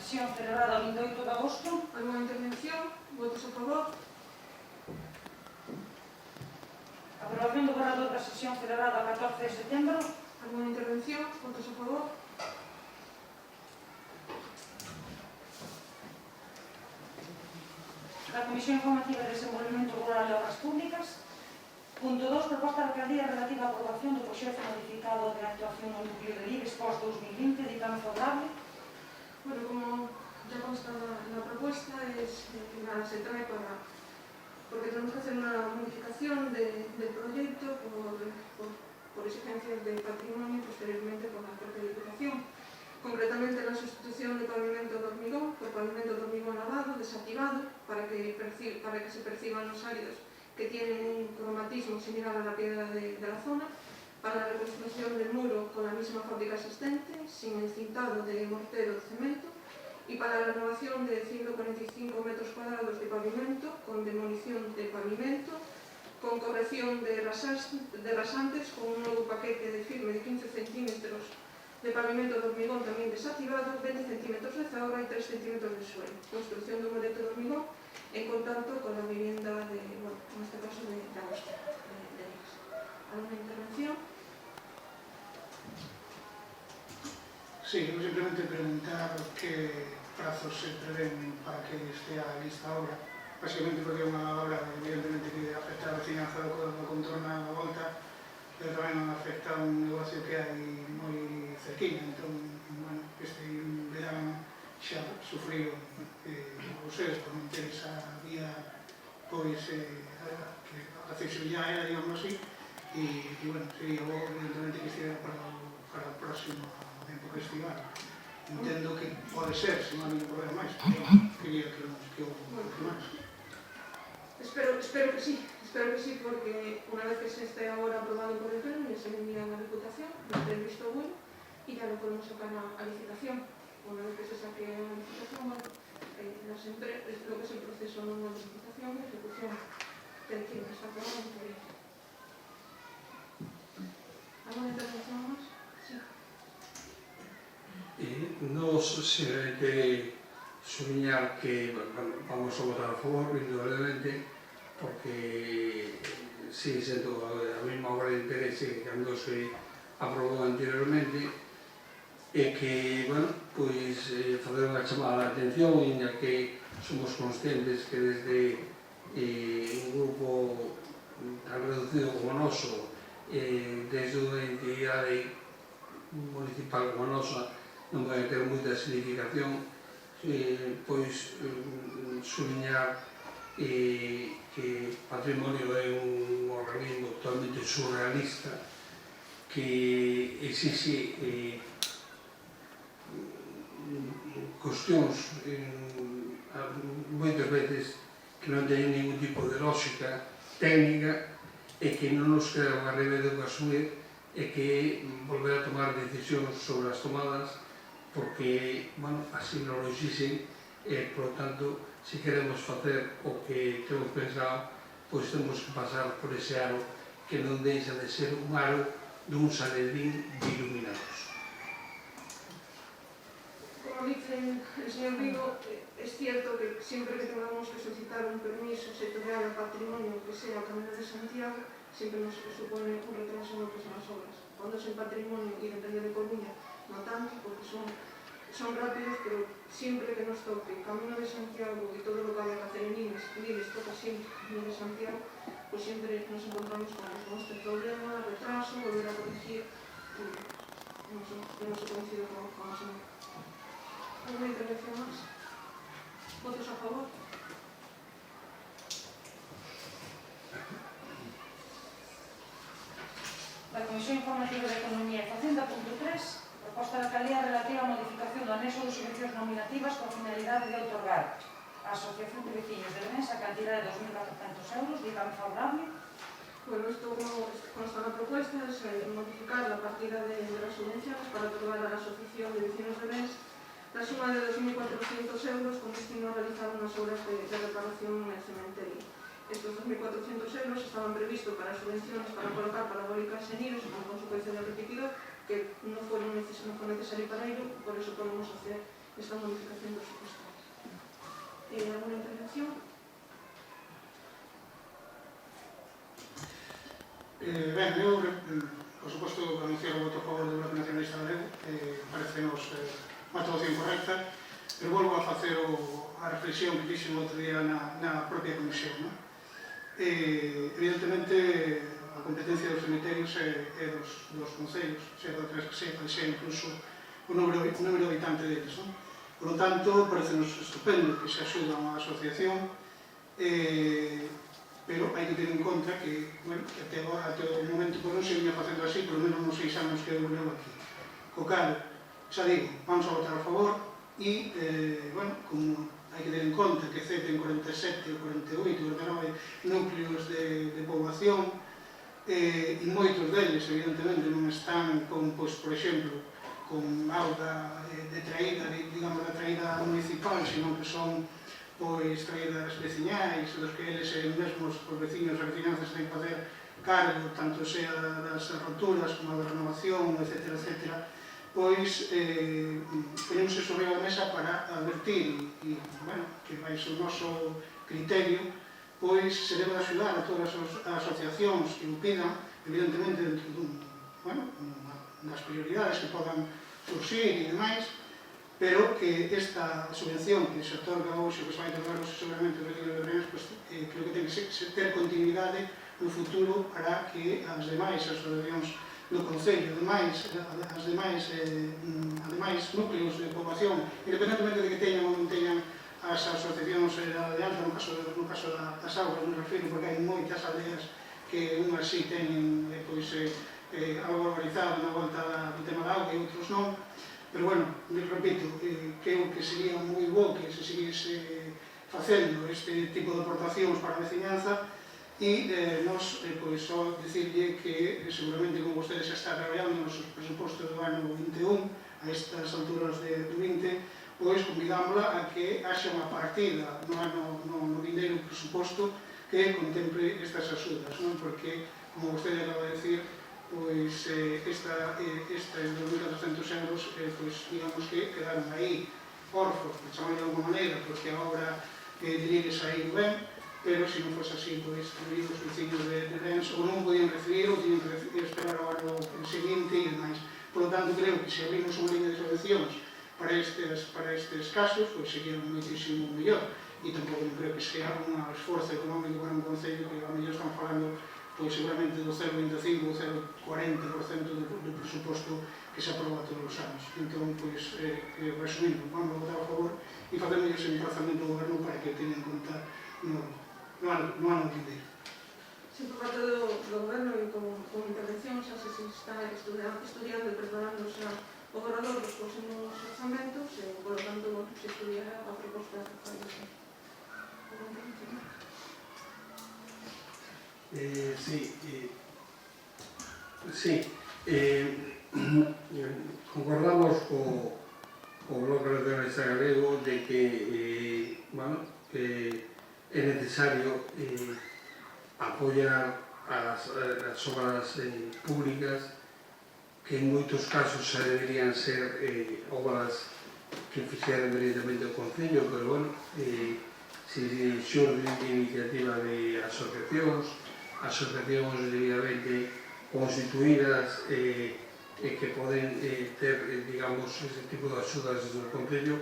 sesión celebrada o 28 de agosto. ¿Alguna intervención? ¿Votos a favor? Aprobación do borrador da sesión celebrada o 14 de setembro. ¿Alguna intervención? ¿Votos a favor? Da Comisión Informativa de Desenvolvemento Rural e Obras Públicas. Punto 2. Proposta de alcaldía relativa á aprobación do proxecto modificado de actuación no núcleo de Libres pós 2020, ditame favorable. Bueno, como ya consta en la propuesta, se trae porque tenemos que hacer una modificación del proyecto por exigencias de patrimonio y posteriormente por la propia Diputación. Concretamente la sustitución de pavimento de hormigón por pavimento de hormigón lavado, desactivado, para que se perciban los áridos que tienen un cromatismo similar a la piedra de la zona, para la reconstrucción del muro con la misma fábrica existente, sin encintado de mortero de cemento, y para la renovación de 145 metros cuadrados de pavimento, con demolición de pavimento, con corrección de rasantes, con un nuevo paquete de firme de 15 centímetros de pavimento de hormigón también desactivado, 20 centímetros de zabra y 3 centímetros de suelo. Construcción de un murete de hormigón en contacto con la vivienda en este caso de Agosto, de Ligas. ¿Alguna intervención? Sí, yo simplemente preguntar qué prazos se prevén para que estea lista a obra. Básicamente porque é unha obra evidentemente que afecta a veciñanza do contorno da volta, pero tamén non afecta a un negocio que hai moi cerquiña. Entón, bueno, este verán xa sufriu vostedes por non ter esa vía pois accesibilidade, digamos así, e bueno, sería bo evidentemente que estivera para o próximo tempo festival. Entendo que pode ser, se non hai ningún problema máis, quería que o confirmase. Espero que sí, porque una vez que se esté ahora aprobado por el pleno, ya se le envía a la Diputación, ya el visto bueno, y ya lo podemos sacar a licitación. Una vez que se saque a licitación, bueno, las empresas, lo que es el proceso normal de licitación y ejecución del tiempo está aprobado en teoría. ¿Alguna intervención más? Sí. Nos simplemente subliñar que vamos a votar a favor, indudablemente, porque sigue sendo a mesma obra de interese que cando se aprobou anteriormente, e que, bueno, pois facer unha chamada de atención, inda que somos conscientes que desde un grupo tan reducido como o noso, desde unha entidade municipal como a nosa, non vai ter moita significación, pois subliñar que Patrimonio é un organismo totalmente surrealista que exixe cuestións moitas veces que non teñen ningún tipo de lógica técnica e que non nos queda unha remedio que asumir e que volver a tomar decisións sobre as tomadas porque, bueno, así non lo exixen e, por lo tanto, se queremos facer o que temos pensado, pois temos que pasar por ese aro que non deixa de ser un aro dun Sanedrín de iluminados. Como dice el señor Vigo, es cierto que siempre que tengamos que solicitar un permiso sectorial a patrimonio que sea Camino de Santiago, siempre nos supone un retraso en lo que son las obras. Cuando es el patrimonio y depende de Coruña, no tanto, porque son rápidos, pero siempre que nos toque Camino de Santiago y todo lo que haya que hacer en Libres toca siempre Camino de Santiago, pues siempre nos encontramos con este problema, retraso, volver a corregir, y no se coincide con el señor. ¿Alguna intervención más? ¿Votos a favor? Da Comisión Informativa de Economía e Facenda, punto 3, proposta de alcaldía relativa á modificación do anexo de subvencións nominativas con finalidade de outorgar á Asociación de Veciños de Levensa a cantidad de 2.400 euros, digame favorable. Bueno, esto consta en la propuesta, es modificar la partida de las subvenciones para otorgar a la Asociación de Vecinos de Levensa la suma de 2.400 euros con destino a realizar unas obras de reparación en el cementerio. Estos 2.400 euros estaban previstos para subvenciones para colocar parabólicas en Libres como consecuencia del repetidor, que no fue necesario para ello, por eso podemos hacer esta modificación presupuestaria. ¿Alguna intervención? Ben, eu, por suposto, anunciar o voto a favor do Bloque Nacionalista Galego, parece-nos unha actuación correcta, pero volvo a facer a reflexión que fixe o outro día na propia comisión. Evidentemente, a competencia dos cementerios é dos concellos, sea do tres que sea incluso o número de habitante deles. Por lo tanto, parece-nos estupendo que se axuda a unha asociación, pero hai que ter en conta que, bueno, até o momento non se vinha facendo así, por lo menos nos 6 anos que eu levo aquí. Co cal, xa digo, vamos a votar a favor e, bueno, como hai que ter en conta que CEP en 47 ou 48, 49 núcleos de poboación, e moitos deles, evidentemente, non están con, pois, por exemplo, con auga de traída, digamos, da traída municipal, senón que son pois traídas veciñais, dos que eles mesmos, os veciños e veciñanzas tenen que facer cargo, tanto sea das roturas como da renovación, etc., pois ponemos eso arriba da mesa para advertir e, bueno, que vai ser o noso criterio, pois se debe axudar a todas as asociacións que o pidan, evidentemente dentro das prioridades que podan surxir e demais, pero que esta subvención que se otorga hoxe, que se vai otorgar hoxe seguramente os vecinos de Brenes, pues, creo que ten que ter continuidade no futuro para que as demais asociacións do Concello, as demais núcleos de poboación, independentemente de que teñan ou non teñan as asociacións de alta, no caso das augas, non refiro, porque hai moitas aldeas que unhas sí teñen algo organizado na volta do tema da auga e outros non. Pero, bueno, repito, creo que sería moi bo que se seguise facendo este tipo de aportacións para a veciñanza e nos, pois, só dicirlle que seguramente como vostedes xa está traballando nos presupostos do ano 21, a estas alturas do 20, pois convidámosla a que haxa unha partida no vindeiro presuposto que contemple estas axudas, non? Porque, como vostede acaba de decir, pois estes 2.400 euros, pois digamos que quedaron aí orfos, por chamarlo de alguma maneira, porque a obra diría que saíu ben, pero se non fose así, pois os vecinos de Rens ou non podían recibir ou tiñen que esperar ao ano seguinte e demais. Por lo tanto, creo que se abrimos unha línea de subvencións para estes casos, pois sería moitísimo mellor. E tampouco non creo que sea un esforzo económico para un concello que a mellor están falando pois seguramente do 0,25 ou 0,40% do presuposto que se aproba todos os anos. Entón, pois, resumindo, vamos a votar a favor e facemos ese emplazamento ao goberno para que o teña en conta no ano vindeiro. Sí, por parte do goberno e como intervención xa se está estudiando e preparándose o borrador dos próximos orzamentos e, por lo tanto, se estudiará a proposta que fai esa intervención. Concordamos co Bloque Nacionalista Galego de que é necesario apoiar as obras públicas que en moitos casos xa deberían ser obras que fixeran directamente o Concello, pero bueno, se xurde de iniciativa de asociacións debidamente constituídas e que poden ter, digamos, ese tipo de axudas desde o Concello,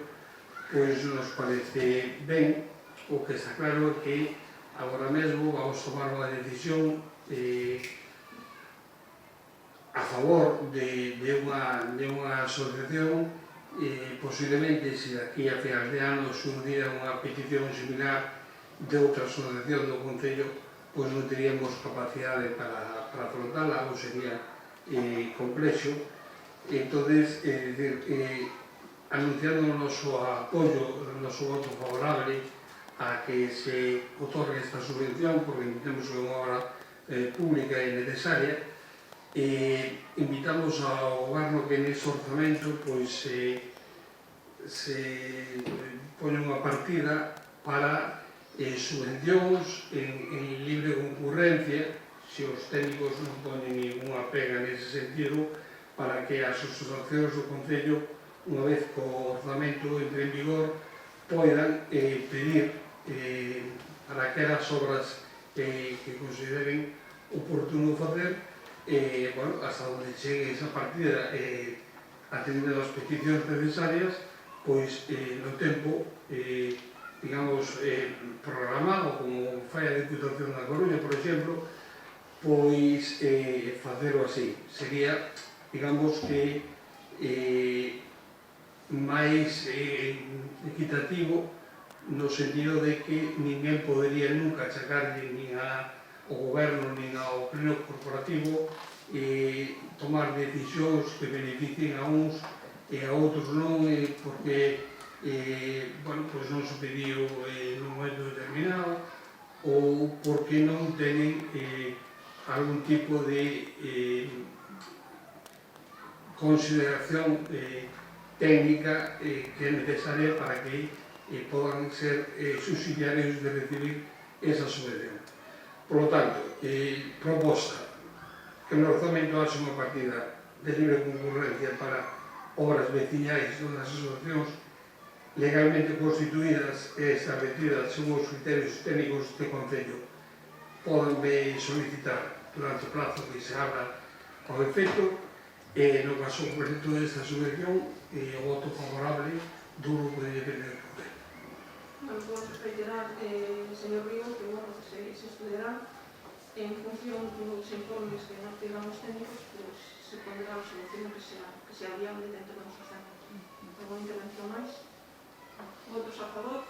pois nos parece ben. O que está claro é que agora mesmo vamos tomar unha decisión a favor de unha asociación e posiblemente se aquí a finais de ano surdiera unha petición similar de outra asociación do Concello, pois non teríamos capacidade para afrontala ou sería complexo. Entón, anunciando o noso apoio, o noso voto favorable a que se otorgue esta subvención, porque entendemos que é unha obra pública e necesaria, invitamos ao goberno que neste orzamento se pone unha partida para subvencións en libre concurrencia, se os técnicos non ponen ninguna pega nese sentido, para que as asociacións do Concello unha vez que o orzamento entre en vigor, poidan pedir para aquelas obras que consideren oportuno facer, bueno, hasta onde chegue esa partida, atendendo as peticións necesarias, pois no tempo, digamos, programado, como fai a Diputación da Coruña, por exemplo, pois facelo así. Sería, digamos que, máis equitativo no sentido de que ninguén podería nunca achacarlle nin ao goberno nin ao pleno corporativo tomar decisións que beneficien a uns e a outros non, porque bueno, pois non se pediu nun momento determinado ou porque non tenen algún tipo de consideración técnica que é necesaria para que podan ser subsidiarios de recibir esa subvención. Por lo tanto, proposta que no orzamento haxe unha partida de libre concurrencia para obras veciñais das asociacións legalmente constituídas e establecidas según os criterios técnicos do Concello podan solicitar durante o plazo que se abra ao efecto. No caso concreto desta subvención, o voto favorable do Grupo de Independencia do Concello. Non podemos reiterar, señor Río, que bueno, se estudiará en función dos informes que nos pegamos técnicos, pues se pondrá a solución que sea viable dentro dos anos. Alguna intervención máis? Votos a favor?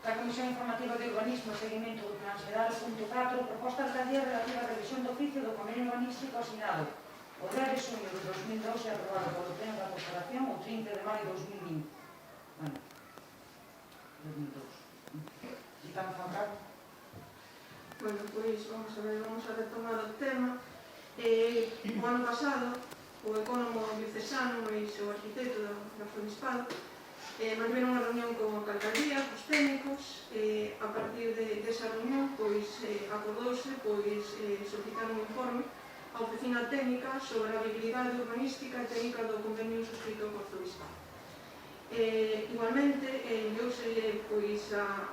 Da Comisión Informativa de Urbanismo e Seguimento do Plan Xeral, punto 4, proposta de alcaldía relativa á revisión do oficio do convenio urbanístico asinado o 10 de xuño de 2012 e aprobado polo Pleno da Corporación o 30 de maio de 2020. Bueno, 2002. Estamos a cabo? Bueno, pois vamos a retomar o tema. O ano pasado, o ecónomo diocesano e o arquitecto do Arzobispado mantiveron unha reunión con a alcaldía, cos técnicos. A partir desa reunión, pois acordouse solicitar un informe á oficina técnica sobre a viabilidade urbanística e técnica do convenio suscrito co Arzobispado. Igualmente, envióuselle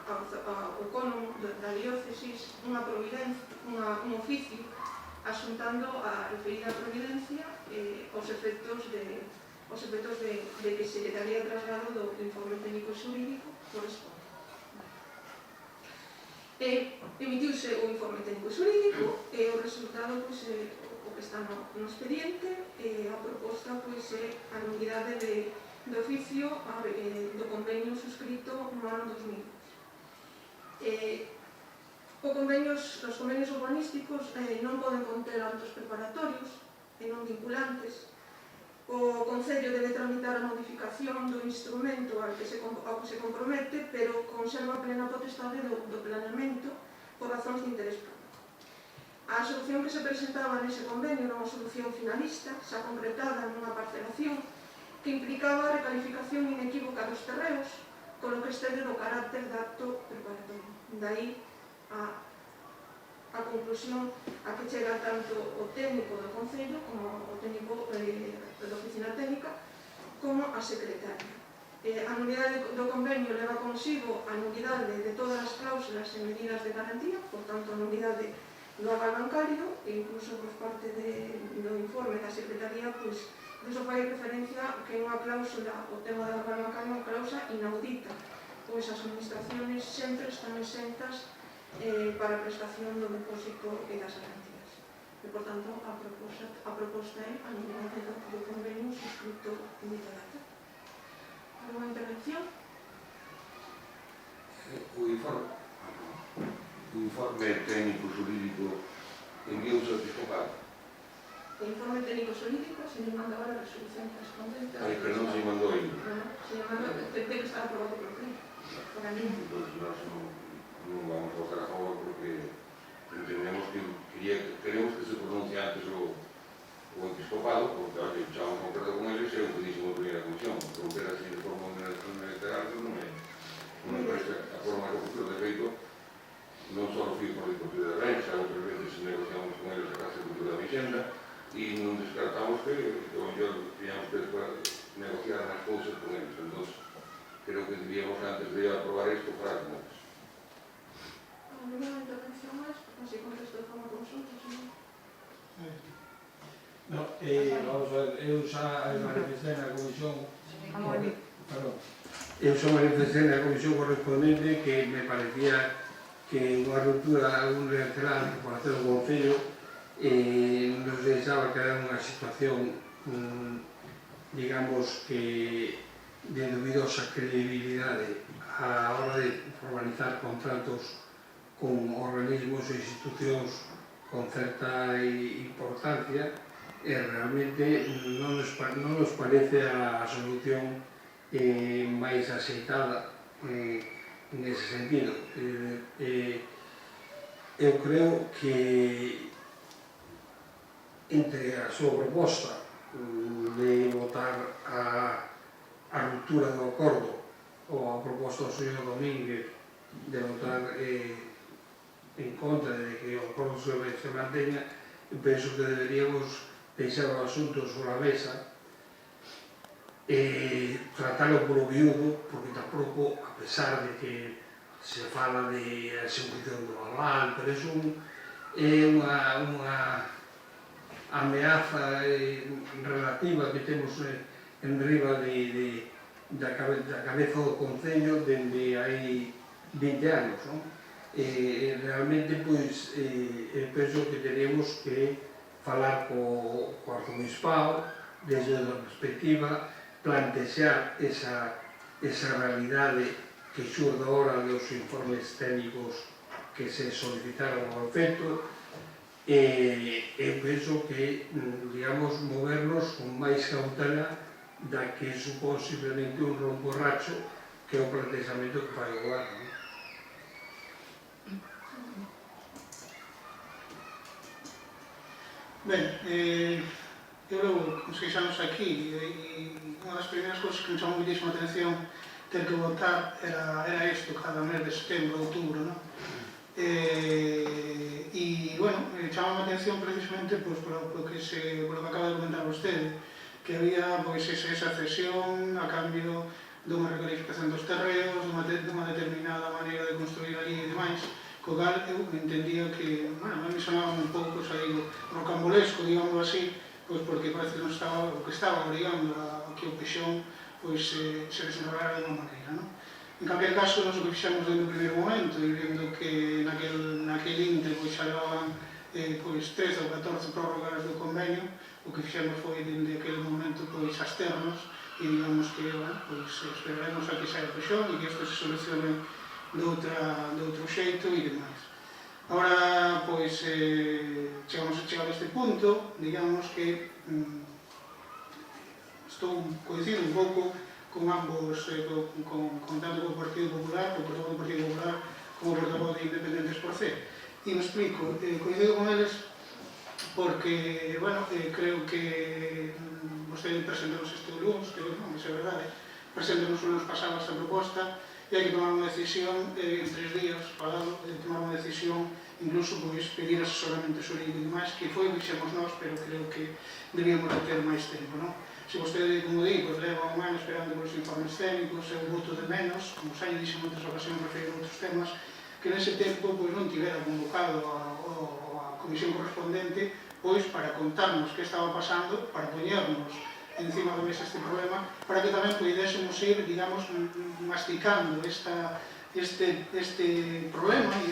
ao ecónomo da diócesis un oficio asuntando a referida providencia aos efectos de que se lle daría traslado do informe técnico xurídico corresponde. Emitiuse o informe técnico xurídico e o resultado o que está no expediente. A proposta é a nulidade do oficio do convenio suscrito no ano 2012. Os convenios urbanísticos non poden conter actos preparatorios e non vinculantes. O Concello debe tramitar a modificación do instrumento ao que se compromete, pero conserva plena potestade do planeamento por razóns de interés público. A solución que se presentaba nese convenio era unha solución finalista, xa concretada nunha parcelación, que implicaba a recalificación inequívoca dos terreos, con o que excede do carácter de acto preparatorio. Daí a conclusión a que chega tanto o técnico do Concello como o técnico da oficina técnica como a secretaria. A nulidade do convenio leva consigo a nulidade de todas as cláusulas e medidas de garantía, por tanto a nulidade do aval bancario, e incluso por parte do informe da secretaría, iso fai referencia que é unha cláusula, o tema do aval bancario é unha cláusula inaudita, pois as administraciones sempre están exentas para a prestación do depósito e das garantías. E, por tanto, a proposta é a nulidade do convenio suscrito en dita data. Alguna intervención? O informe técnico xurídico enviou-se ao episcopado. O informe técnico xurídico se me manda agora a resolución correspondente. Pero non se mandou ainda. Se me manda, ten que estar aprobado por pleno. Para mí. Entón, nós non vamos a votar a favor porque entendemos que queremos que se pronuncie antes o episcopado, porque oye, xa un concordo con eles e o que dixo na primeira comisión, romper así de forma unilateral non me parece a forma que de feito non só fui por a cultura de Rencha, outras veces negociamos con eles a Casa de Cultura da Mixen, deberíamos antes de aprobar isto falar con eles. ¿Alguna intervención más? Así contesto de forma consulta, ¿no? No, vamos a ver, eu xa manifestei na comisión, perdón, eu xa manifestei na comisión correspondente que me parecía que unha ruptura unilateral por parte do Concello nos deixaba quedar unha situación, digamos que de dubidosa credibilidade a hora de formalizar contratos con organismos e institucións con certa importancia e realmente non nos parece a solución máis aceitada nese sentido. Eu creo que entre a súa proposta de votar a ruptura do acordo ou a proposta do señor Domínguez de votar en contra de que o acordo se manteña, penso que deberíamos deixar o asunto sobre a mesa e tratalo polo viúdo, porque tampouco, a pesar de que se fala de execución do aval, pero iso é unha ameaza relativa que temos en riba da cabeza do Concello dende hai 20 anos, non? Realmente, pois, penso que teríamos que falar co arzobispado desde a perspectiva, plantexar esa realidade que xurde agora dos informes técnicos que se solicitaron ao efecto e penso que, digamos, movernos con máis cautela da que supón simplemente un romborracho que é o plantexamento que fai o goberno. Ben, eu levo uns 6 anos aquí e unha das primeiras cousas que me chamou muitísima atención ter que votar era isto, cada mes de setembro, outubro, non? E, bueno, chamou a atención precisamente por lo que acaba de comentar vostede, que había esa cesión a cambio dunha recalificación dos terreos, dunha determinada maneira de construir ali e demais, co cal eu entendía que, bueno, me sonaba un pouco rocambolesco, digamos así, pois porque parece que non estaba o que estaba obrigando a que o pexón se desenrolara de unha maneira, non? En calquer caso, nós o que fixemos desde o primeiro momento, e vendo que naquel intre xa levaban 13 ou 14 prórrogas do convenio, o que fixemos foi, dende aquel momento, absternos e digamos que, bueno, esperaremos a que saia o pexón e que isto se solucione de outro xeito e demais. Agora, chegamos a chegar a este punto, digamos que estou coincido un pouco con ambos, tanto co Partido Popular, co portavoz do Partido Popular, como o portavoz de Independentes por C. E me explico, coincido con eles porque, bueno, creo que vostede presentou-nos este lunes, que non, é verdade, presentou-nos o lunes pasado esta proposta, e hai que tomar unha decisión en 3 días, falado, de tomar unha decisión, incluso pedir asesoramento xurídico e demais, que foi o que fixemos nós, pero creo que debíamos de ter máis tempo, non? Se vostede, como digo, leva un ano esperando os informes técnicos, eu voto de menos, como xa lle dixen en outras ocasións referindo a outros temas, que nese tempo non tivera convocado a comisión correspondente para contarnos que estaba pasando, para poñernos encima da mesa este problema, para que tamén pudésemos ir, digamos, masticando este problema e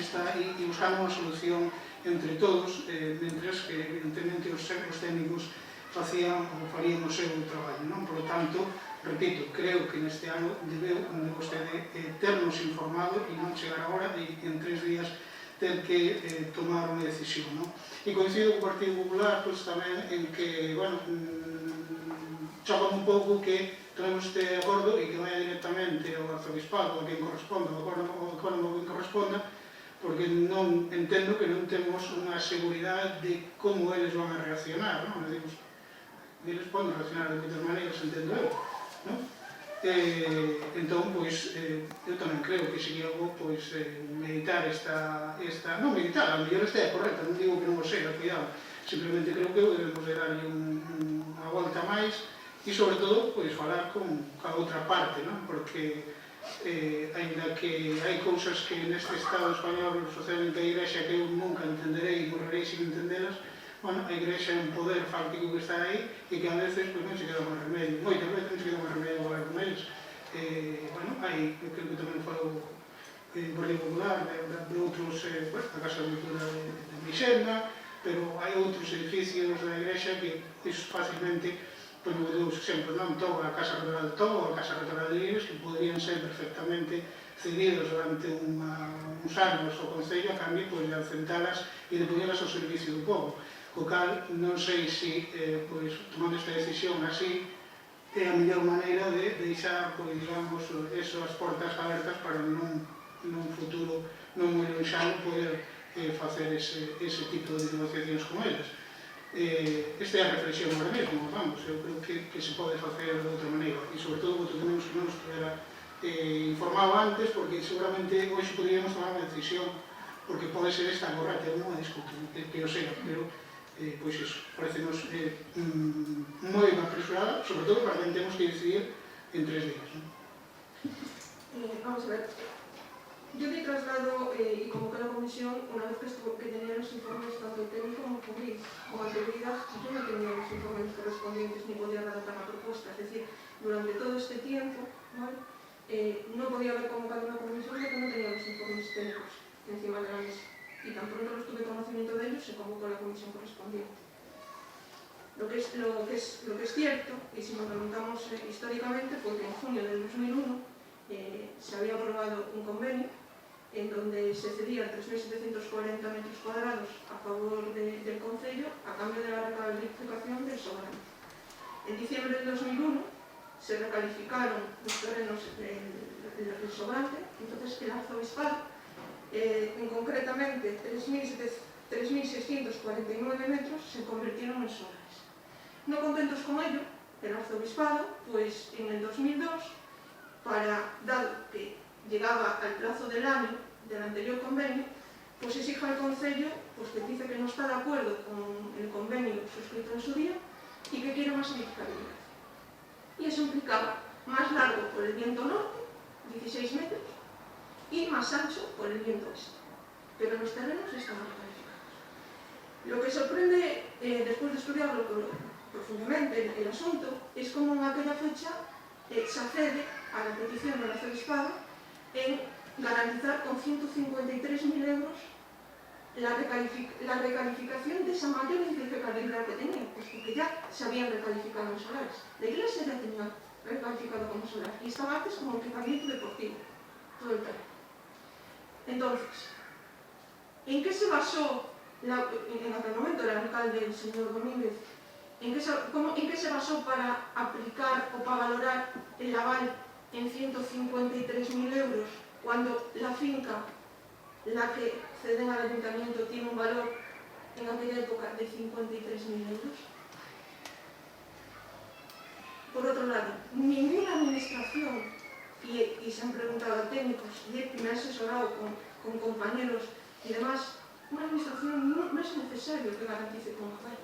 buscando unha solución entre todos, mentres que, evidentemente, os técnicos farían o seu traballo, non? Por lo tanto, repito, creo que neste ano debeu vostede ternos informado e non chegar agora e en 3 días ter que tomar unha decisión, non? E coincido co Partido Popular, tamén en que, bueno, choca un pouco que tomemos este acordo e que vaya directamente ao arzobispado, a quen corresponda, ao acordo que corresponda, porque non entendo que non temos unha seguridade de como eles van a reaccionar, non? Eles poden reaccionar de moitas maneiras, entendo eu, non? Entón, eu tamén creo que sería bo meditar non meditar, a mellor esta é correcta, non digo que non o sea, cuidado, simplemente creo que debemos de darlle unha volta máis e, sobre todo, falar con a outra parte, non? Porque ainda que hai cousas que neste Estado español socialmente a Igrexa que eu nunca entenderei e morrerei sin entendelas, bueno, a Igrexa é un poder fáctico que está aí e que a veces non se queda máis remedio, moitas veces non se queda máis remedio falar con eles. Bueno, hai, eu creo que tamén falou en Partido Popular, de outros, a Casa de Cultura de Mixenda, pero hai outros edificios da Igrexa que iso fácilmente, pois me dou os exemplos, non? A Casa Catedral de Togo, a Casa Catedral de Lires, que poderían ser perfectamente cedidos durante uns anos ao Concello a cambio de acentalas e de poñelas ao servicio do povo. Co cal, non sei se, tomando esta decisión así, é a mellor maneira de deixar, digamos, eso, as portas abertas para nun futuro non moi lonxano poder facer ese tipo de negociacións con eles. Esta é a reflexión agora mesmo, vamos, eu creo que se pode facer de outra maneira e sobre todo que non nos estuvera informado antes, porque seguramente hoxe poderíamos tomar unha decisión, porque pode ser esta correcta, non a discutir, que o sea, pero pois iso, parecenos moi apresurada, sobre todo para que temos que decidir en 3 días, non? Vamos a ver. Yo di traslado y convoqué la comisión una vez que tenía los informes tanto técnico como anterioridad. Yo no tenía los informes correspondientes ni podía redactar la propuesta. Es decir, durante todo este tiempo, ¿vale? No podía haber convocado una comisión porque no tenía los informes técnicos encima de la mesa. Y tan pronto los tuve conocimiento de ellos, se convocó la comisión correspondiente. Lo que es cierto, y si nos remontamos históricamente, fue que en junio del 2001 se había aprobado un convenio en donde se cedían 3.740 metros cuadrados a favor del Concello a cambio de la recalificación del sobrante. En diciembre del 2001 se recalificaron los terrenos del sobrante, entonces el arzobispado, concretamente 3.649 metros, se convirtieron en solares. No contentos con ello, el arzobispado, pues en el 2002, dado que llegaba al plazo del año del anterior convenio, pues exige al Concello, pues que dice que no está de acuerdo con el convenio suscrito en su día y que quiere más edificabilidad. Y eso implicaba más largo por el viento norte, 16 metros, y más ancho por el viento oeste. Pero los terrenos estaban recalificados. Lo que sorprende, después de estudiarlo profundamente el asunto, es cómo en aquella fecha se accede a la petición del arzobispado en garantizar con 153.000 euros la recalificación de esa mayor edificabilidad que tenían, pues porque ya se habían recalificado en solares. La iglesia ya tenía recalificado como solar y estaba antes como equipamiento deportivo, todo el terreno. Entonces, ¿en qué se basó en aquel momento el alcalde, el señor Domínguez? ¿En qué se basó para aplicar o para valorar el aval en 153.000 euros cuando la finca, la que ceden al ayuntamiento, tiene un valor en aquella época de 53.000 euros? Por otro lado, ninguna administración, y se han preguntado a técnicos, y me he asesorado con compañeros y demás, una administración no es necesario que garantice con aval.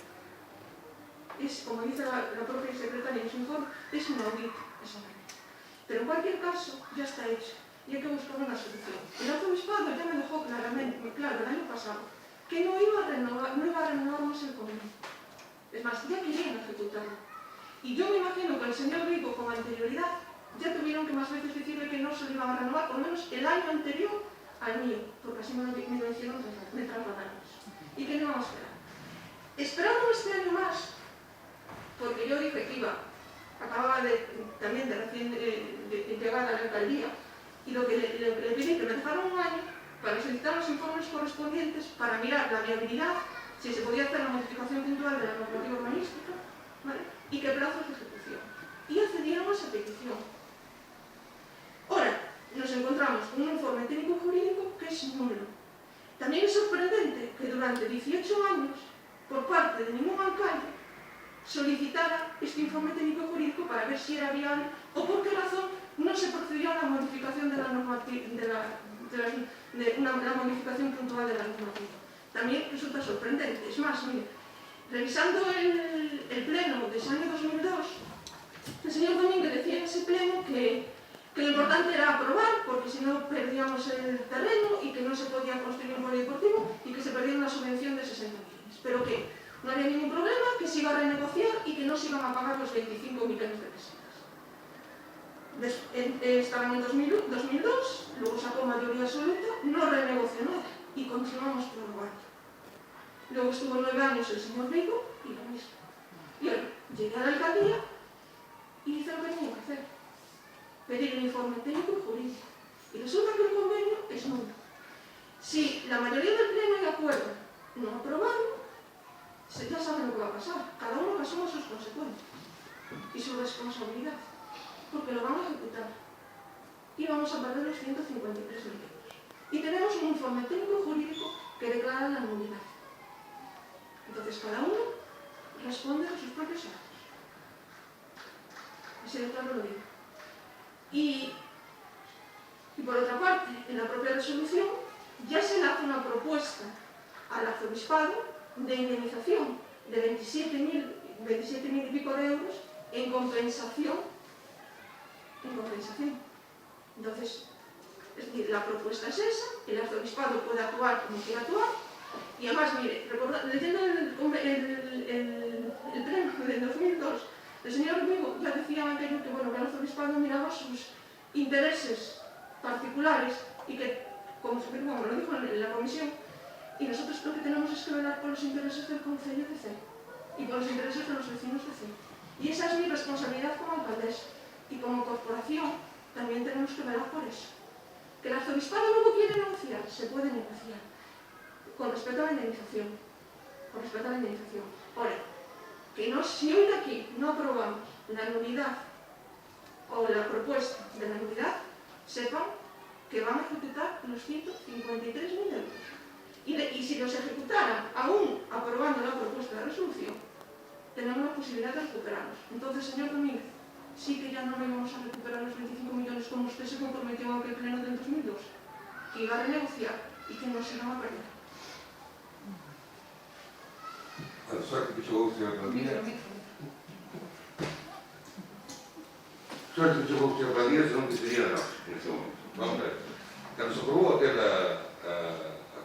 Es, como dice la propia secretaria en su informe, es un audit esa ley. Pero en cualquier caso, ya está hecho y hay que buscar una solución. El arzobispado ya me dejó claramente, claro, el año pasado, que no iba a renovar más el convenio. Es más, ya querían ejecutarlo. Y yo me imagino que el señor Rico, con anterioridad, ya tuvieron que más veces decirle que no se lo iban a renovar, por lo menos el año anterior al mío, porque así me lo hicieron trasladar. Y que no iban a esperar. Esperando este año más, porque yo dije que acababa también de recién llegar a la alcaldía, y lo que le pedí que me dejaran un año para solicitar los informes correspondientes para mirar la viabilidad, si se podía hacer la modificación puntual de la normativa urbanística, ¿vale? Y qué plazos de ejecución. Y accedieron a esa petición. Ahora, nos encontramos con un informe técnico-jurídico que es nulo. También es sorprendente que durante 18 años, por parte de ningún alcalde, solicitara este informe técnico-jurídico para ver si era viable o por qué razón no se procedió a la modificación de la normativa, la modificación puntual de la normativa. También resulta sorprendente. Es más, mire, revisando el pleno de ese año 2002, el señor Domínguez decía en ese pleno que que lo importante era aprobar, porque si no perdíamos el terreno y que no se podía construir un polideportivo y que se perdía una subvención de 60 millones. Pero que no había ningún problema, que se iba a renegociar y que no se iban a pagar los 25 millones de pesetas. Estaban en 2002, luego sacó mayoría absoluta, no renegoció nada y continuamos prorrogando. Luego estuvo 9 años el señor Vigo y lo mismo. Y ahora llegué a la alcaldía y hice lo que tenía que hacer. Pedir un informe técnico y jurídico. Y resulta que el convenio es nulo. Si la mayoría del pleno de acuerdo no aprobaron, ya saben lo que va a pasar. Cada uno que asuma sus consecuencias y su responsabilidad, porque lo van a ejecutar. Y vamos a perder los 153.000 euros. Y tenemos un informe técnico y jurídico que declara la nulidad. Entonces cada uno responde a sus propios actos. Así de claro lo digo. Y por otra parte, en la propia resolución ya se le hace una propuesta al arzobispado de indemnización de 27.000 y pico de euros en compensación. Entonces, es decir, la propuesta es esa, el arzobispado puede actuar como quiera actuar, y además, mire, leyendo el pleno del 2002, el señor Vigo ya decía aquello que, bueno, que el arzobispado miraba sus intereses particulares y que, como lo dijo en la comisión, y nosotros lo que tenemos es que velar por los intereses del concello de Cee y por los intereses de los vecinos de Cee. Y esa es mi responsabilidad como alcaldesa. Y como corporación también tenemos que velar por eso. Que el arzobispado luego quiere negociar, se puede negociar, con respecto a la indemnización. Ahora, que si hoy de aquí no aprobamos la nulidad o la propuesta de la nulidad, sepan que van a ejecutar los 153.000 euros. Y si los ejecutaran, aún aprobando la propuesta de resolución, tenemos la posibilidad de recuperarlos. Entonces, señor Domínguez, sí que ya no vamos a recuperar los 25 millones como usted se comprometió en aquel pleno del 2002, que iba a renegociar y que no se iban a perder. Suerte que chegou usted outro día. Suerte que chegou usted outro día, senón que sería nós, neste momento. Vamos a ver. Cando se aprobou a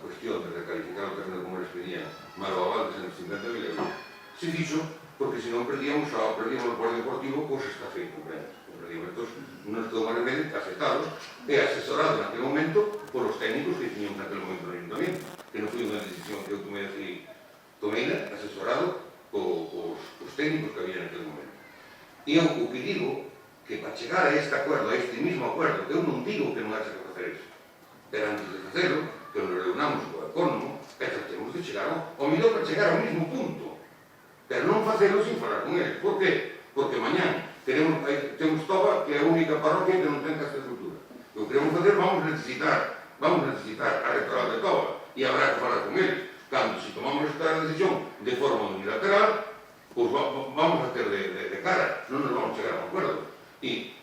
cuestión de recalificar o terreno como eles pedían, malo aval de 150.000 euros, se fixo porque senón perdíamos o polideportivo, pois está feito, perdíamos. Entón, non estou máis remedio que aceptado e asesorado naquele momento por os técnicos que teníamos naquele momento no ayuntamiento, que non foi unha decisión que eu tomei asesorado cos técnicos que había naquele momento. E eu o que digo que para chegar a este acuerdo, a este mismo acuerdo, eu non digo que non haxa que facer iso, pero antes de facelo, que nos reunamos co autónomo, e tratemos de chegar ao mellor para chegar ao mismo punto, pero non facelo sin falar con eles. Por qué? Porque mañán temos Toba, que é a única parroquia que non ten esta estructura. O que queremos facer, vamos necesitar a rectoral de Toba, e habrá que falar con eles. Cando, si tomamos esta decisión de forma unilateral, pues vamos a ter de cara, non nos vamos a chegar a un acuerdo. E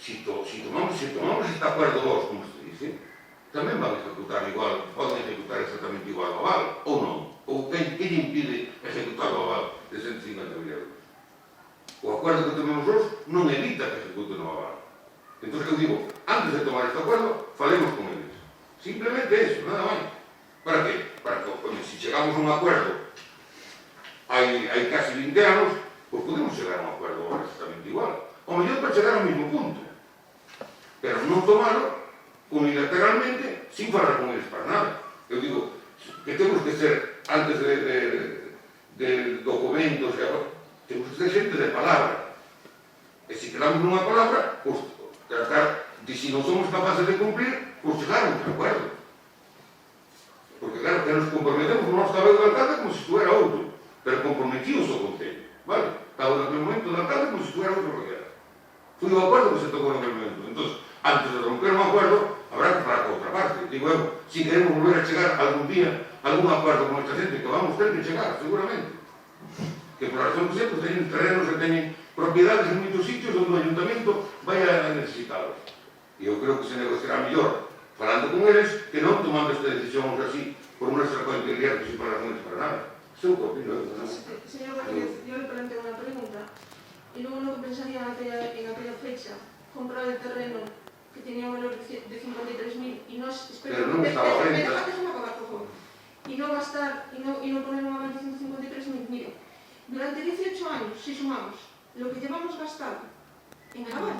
si tomamos este acuerdo vos, como se dice, tamén van a ejecutar igual, poden ejecutar exactamente igual o aval, ou non. Ou que lle impide ejecutar o aval de 150.000 euros? O acuerdo que tomemos vos non evita que ejecuten o aval. Entón, eu digo, antes de tomar este acuerdo, falemos con eles. Simplemente eso, nada máis. Para qué? Para que, si chegamos a un acuerdo hai casi 20 anos, pues podemos chegar a un acuerdo exactamente igual. O mellor para chegar ao mesmo punto. Pero non tomarlo unilateralmente sin falar con eles para nada. Eu digo que temos que ser, antes de documentos, temos que ser xente de palabra. E se quedamos nunha palabra, pues tratar de, si non somos capaces de cumplir, pues chegar a un acuerdo. Porque claro, que nos comprometemos con o noso tabelo de alcalde como se estuera outro, pero comprometidos ao concello, vale? Estaba naquele momento de alcalde como se estuera outro rodeado. Foi o acuerdo que se tocou naquele momento. Entón, antes de romper un acuerdo, habrá que falar con outra parte. Digo eu, si queremos volver a chegar algún día a algún acuerdo con esta gente, que vamos ter que chegar, seguramente. Que por razón que sei, pues teñen terrenos que teñen propiedades en moitos sitios onde o ayuntamiento vai a necesitalos. E eu creo que se negociará mellor falando con eles, que non tomando esta decisión así, por nuestra cointegridad, que sin falar con eles para nada. Eso é o que opino, ¿no? Señor Martínez, yo le planteo una pregunta, y luego lo que pensaría en aquella fecha, comprar el terreno que tenía un valor de 53.000 y no... Pero non estaba a venta. Déjame acabar, por favor. Y no gastar, y no poner nuevamente 153.000. Mire, durante 18 años, si sumamos lo que llevamos gastado en el aval,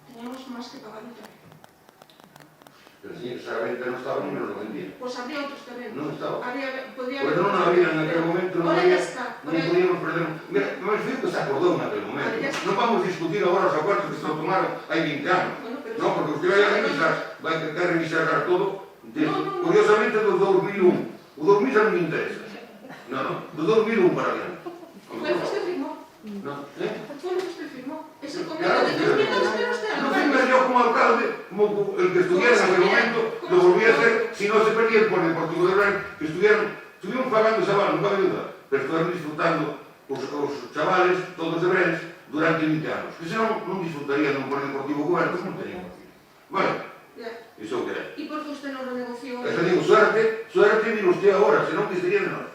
teníamos más que pagar el terreno. Pero si esa venta non estaba, non lo vendía. Pues habría otros terrenos. Non estaba. Podría Pues haber non otros había, en terrenos, aquel pero momento non ahora había, ya está. non podíamos perder. Mira, máis feo que se acordou en aquel momento. Vale, ya está. Non vamos a discutir agora os acuerdos que se tomaron hai 20 anos. Bueno, pero Non, porque usted vai a revisar, vai a intentar revisar todo. No. Curiosamente do 2001. O 2000 xa non me interesa. No, do 2001 para adiante. fue lo que usted firmó. No, Fue lo que usted firmó. Ese Claro, convenio de 2000 no espera usted. no firme yo como alcalde, como el que estuviera en aquel momento, lo volvía a hacer si no se perdía el pueblo deportivo de Belén, que estuvieron pagando esa bala, nunca me duda, pero estuvieron disfrutando os chavales, todos de Belén, durante 20 anos. Que senón non disfrutarían dun pueblo deportivo coberto, non tenían. Vale, Ya. iso que é. ¿Y por qué usted no renegoció? Eso digo, suerte mire usted agora, senón que estaría de nós.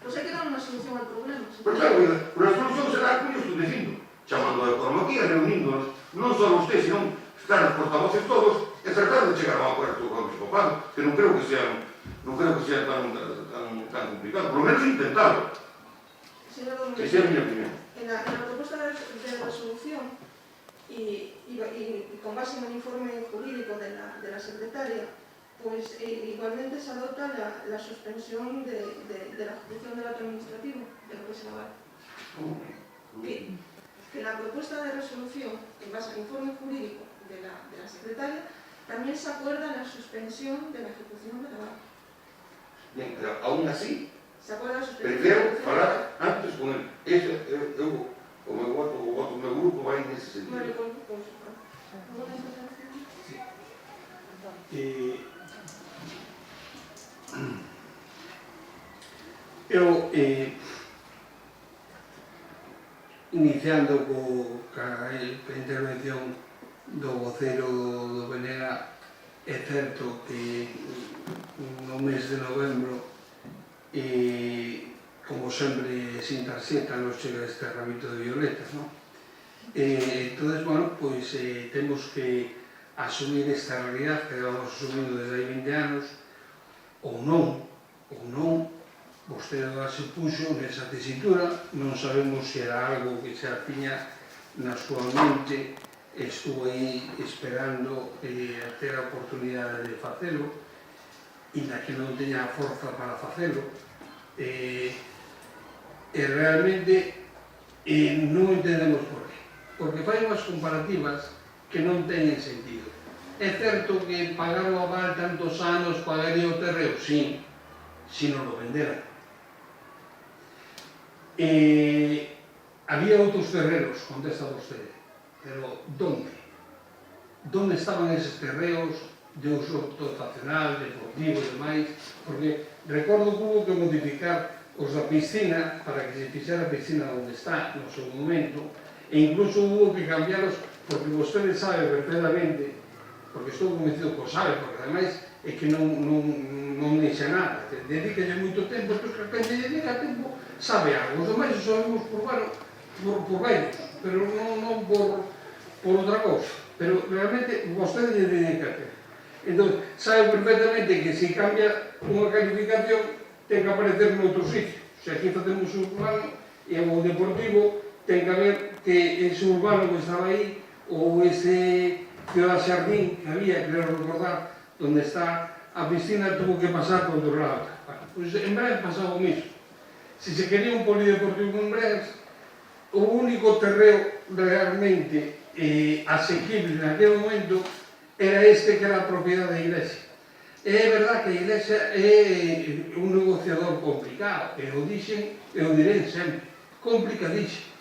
Pues hay que dar una solución al problema. Pero claro, pero a solución será como eu estou dicindo, chamando a economía, reuníndonos, non só usted, senón estar os portavoces todos, e tratar de chegar a un acuerdo con o episcopado, que non creo que sea tan complicado, por lo menos intentarlo. Señor Don Esa é a miña opinión. En la propuesta de resolución y con base en el informe jurídico de la secretaria, pues igualmente se adopta la suspensión de la ejecución del acto administrativo, de lo que se va a que la propuesta de resolución, en base al informe jurídico de la secretaria, también se acuerda la suspensión de la ejecución de la aval. Bien, pero aún así, ¿Se acuerda la suspensión? prefiero falar antes con él. O meu grupo vai nesse sentido. Vale, con ¿alguna intervención? Eu, iniciando ca intervención do vocero do Benega, é certo que no mes de novembro, como sempre, sin tarxeta, nos chega este ramito de violetas, non? Entón, bueno, pois temos que asumir esta realidad que vamos asumindo desde hai 20 anos, ou non, vostede se puxo nesa tesitura, non sabemos se era algo que xa tiña na súa mente, estuvo aí esperando a ter a oportunidade de facelo, e na que non teña a forza para facelo, e realmente non entendemos por qué. Porque fai unhas comparativas que non teñen sentido. É certo que pagar o aval tantos anos pagaría o terreo? Sí, si non lo venderan. Había outros terreos, contesta vostede, pero ¿dónde? ¿Dónde estaban eses terreos de uso dotacional, deportivo e demais? Porque recordo que hubo que modificar os da piscina para que se fixera a piscina onde está no seu momento, e incluso hubo que cambiaros, porque vostede sabe perfectamente, porque estou convencido que o sabe, porque ademais é que non deixa nada, dedícalle moito tempo, entón que quen lle dedica tempo sabe algo, os demais o sabemos por vellos, pero non por outra cousa, pero realmente vostede lle dedica tempo. Entón, sabe perfectamente que se cambia unha calificación ten que aparecer noutro sitio. Se aquí facemos un urbano e o deportivo ten que haber que ese urbano que estaba aí ou ese Ciudad Xardín que había, creo recordar, onde está a piscina, tuvo que pasar por outro lado. Pois en Brens pasaba o mismo. Se se quería un polideportivo en Brens, o único terreo realmente asequible naquele momento era este que era a propiedade da Iglesia. É verdad que a Iglesia é un negociador complicado, e o dixen, e o direi sempre, complicadísimo.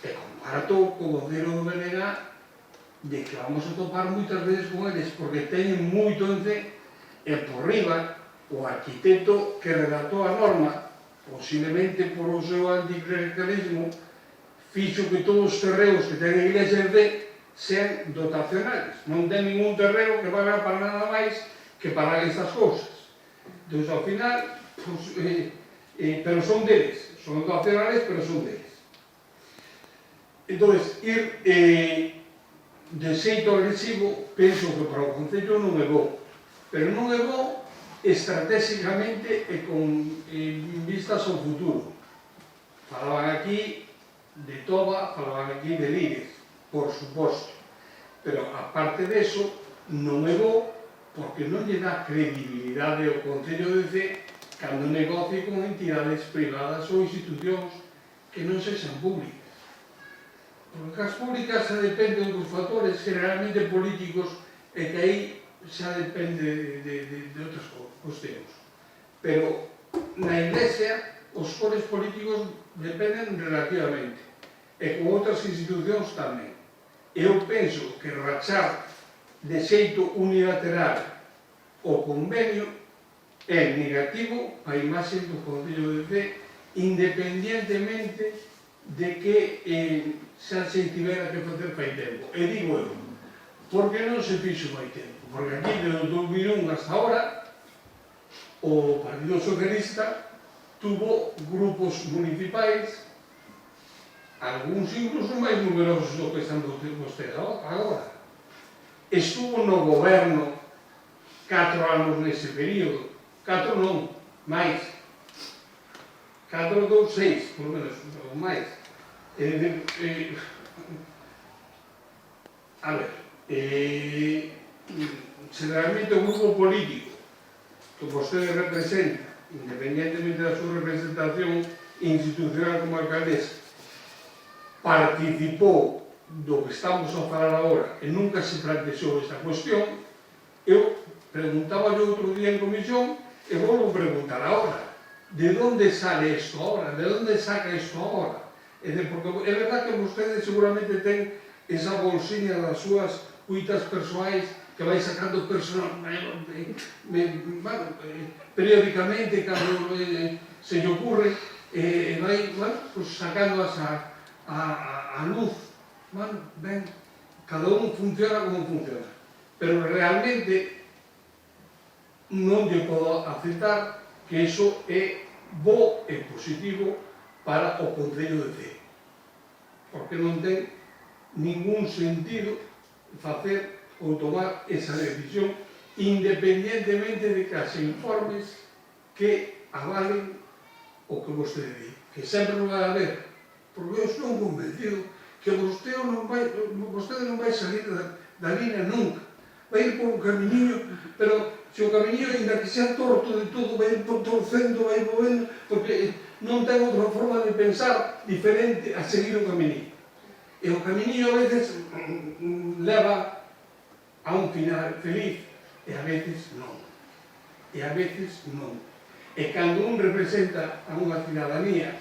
E comparto co vocero do Benega de que vamos a topar moitas veces con eles, porque teñen moito ence, e por riba, o arquitecto que redactou a norma, posiblemente por o seu anticlericalismo, fixo que todos os terreos que ten a Iglesia en sean dotacionales. Non ten ningún terreo que valga para nada máis que para estas cousas. Entón, ao final, pues, pero son deles, son dotacionales, pero son deles. Entón, ir de xeito agresivo, penso que para o Concello non é bo, pero non é bo estratégicamente e con vistas ao futuro. Falaban aquí de Toba, falaban aquí de Líguez, por suposto, pero aparte deso non é bo porque non lle dá credibilidade ao Concello de Cee cando negocie con entidades privadas ou institucións que non sexan públicas. Porque as públicas xa dependen dos factores generalmente políticos e que aí xa depende de outras cuestións. Pero na Iglesia os foros políticos dependen relativamente e con outras institucións tamén. Eu penso que rachar de xeito unilateral o convenio é negativo a imaxe do Concello de Cee independientemente de que xa se tivera que facer fai tempo. E digo eu, por que non se fixo fai tempo? Porque aquí, desde 2001 hasta ahora, o Partido Socialista tuvo grupos municipais, algúns incluso máis numerosos do que están vostedes agora. Estuvo no goberno 4 anos nese período, 4 non, máis. 4, 2, 6, por lo menos, ou máis. A ver, generalmente o grupo político que vostede representa, independientemente da súa representación institucional como alcaldesa, participou do que estamos a falar agora e nunca se plantexou esta cuestión. Eu preguntaba yo outro día en comisión e volvo a preguntar agora, de onde sale isto agora? De onde saca isto agora? Porque é verdad que vostede seguramente ten esa bolsiña das súas cuitas persoais que vai sacando periódicamente cando se lle ocurre e vai sacándoas a luz. Ben, cada un funciona como funciona, pero realmente non lle podo aceptar que iso é bo e positivo para o Concello de Cee, porque non ten ningún sentido facer ou tomar esa decisión independientemente de que as informes que avalen o que vostede di, que sempre non vai haber, porque eu estou convencido que vostede non vai salir da línea nunca, vai ir por un camiño, pero se o camiño, ainda que sea torto de todo, vai ir torcendo, vai movendo, porque non ten outra forma de pensar diferente a seguir o camiño. E o camiño a veces leva a un final feliz, e a veces non. E a veces non. E cando un representa a unha cidadanía,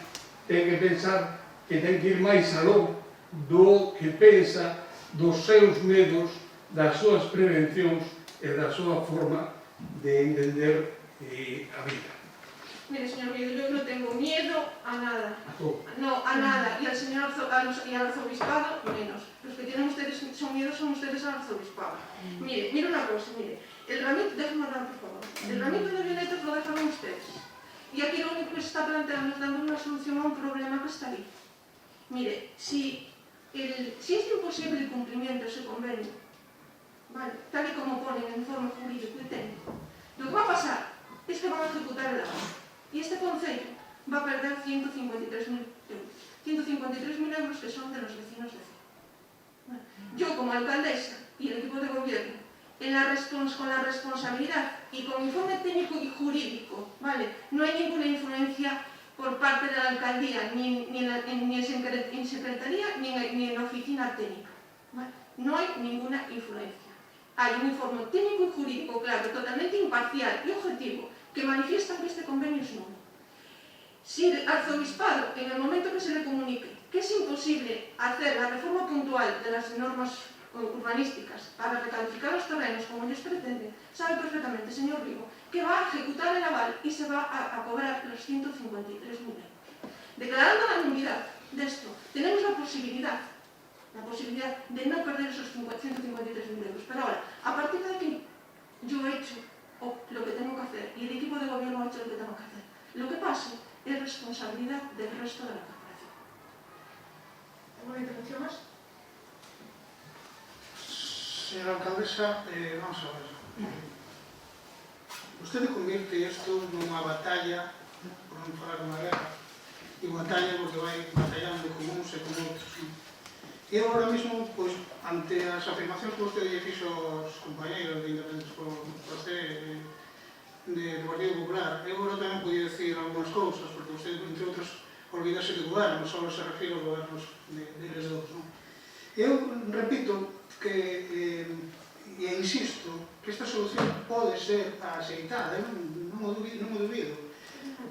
ten que pensar que ten que ir máis aló do que pensa, dos seus medos, das súas prevencións e da súa forma de entender a vida. Mire, señor Río, yo no tengo miedo a nada. A todo. No, a nada. Y al arzobispado, menos. Los que tienen ustedes son miedo son ustedes al arzobispado. Mire una cosa, mire. El ramito, déjame hablar, por favor. El ramito de violetas lo dejaron ustedes. Y aquí lo único que se está planteando es dando una solución a un problema que está ahí. Mire, si es imposible el cumplimiento de ese convenio, ¿vale? Tal y como pone en el informe jurídico y técnico, lo que va a pasar es que van a ejecutar el avance. Y este concello va a perder 153.000 euros. 153.000 euros que son de los vecinos de Cee. Bueno, yo como alcaldesa y el equipo de gobierno, con la responsabilidad y con informe técnico y jurídico, ¿vale? No hay ninguna influencia por parte de la alcaldía, ni en secretaría, ni en la oficina técnica. ¿Vale? No hay ninguna influencia. Hay un informe técnico y jurídico, claro, totalmente imparcial y objetivo, que manifiestan que este convenio es nulo. Si el arzobispado, en el momento que se le comunique que es imposible hacer la reforma puntual de las normas urbanísticas para recalificar los terrenos como ellos pretenden, sabe perfectamente, señor Rigo, que va a ejecutar el aval y se va a cobrar los 153.000 euros. Declarando la nulidad de esto, tenemos la posibilidad de no perder esos 153.000 euros. Pero ahora, a partir de aquí, yo he hecho lo que tengo que hacer y el equipo de gobierno ha hecho lo que tengo que hacer. Lo que pase es responsabilidad del resto de la corporación. ¿Alguna intervención más? señora alcaldesa, vamos a ver. Vostede convierte isto nunha batalla, por non falar dunha guerra, e batalla porque vai batallando con uns e con outros. E eu ahora mesmo, pois, ante as afirmacións que vostede lle fixo aos compañeiros de Independentes por C de Partido Popular, eu agora tamén podía decir algunhas cousas, porque vostede, entre outros, olvidase de goberno, só se refiro aos gobernos deles dous, non? Eu repito que, e insisto, que esta solución pode ser aceitada, eu non o dubido,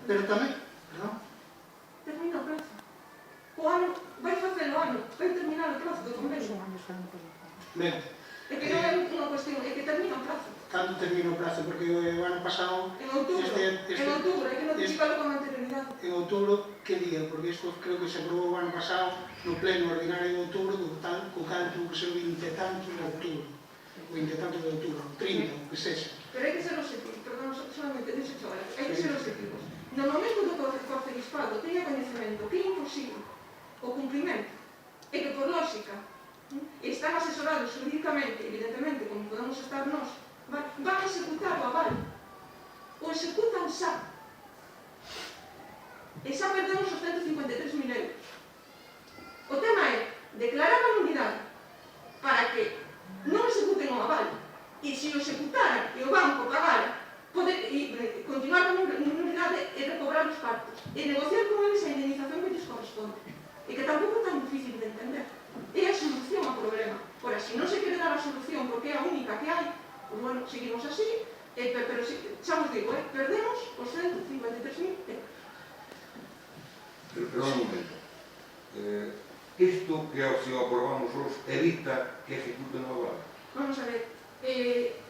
pero tamén, perdón, Termina o prazo. O ano, vai facer o ano, vai terminar o prazo do convenio. ben, É que non é unha cuestión, é que termina o prazo. cando termina o prazo, porque o ano pasado, En outubro, en outubro, hai que notificarlo con anterioridade. en outubro, que día? Porque isto creo que se aprobou o ano pasado no pleno ordinario de outubro, co cal tuvo que ser o 20 e tantos de outubro, o 20 e tantos de outubro, 30, o que sexa. Pero hai que ser objetivos, perdón, solamente dixo chaval, hai que ser objetivos. No momento do que o arcebispado teña coñecemento que é imposible o cumprimento, e que por lógica están asesorados jurídicamente, evidentemente, como podemos estar nós, van a executar o aval. O executan xa. E xa perdemos os 153.000 euros. O tema é declarar a nulidade para que non executen o aval. E se o executaran e o banco pagara, poder continuar con nulidade e recobrar os partos. E negociar con eles a indemnización que lles corresponde. E que tampouco é tan difícil de entender. É a solución ao problema. Ora, se non se quere dar a solución porque é a única que hai, pues bueno, seguimos así, pero xa vos digo, perdemos os 153.000 euros. Perdón un momento. Isto que se aprobamos os evita que ejecuten o aval. Vamos a ver,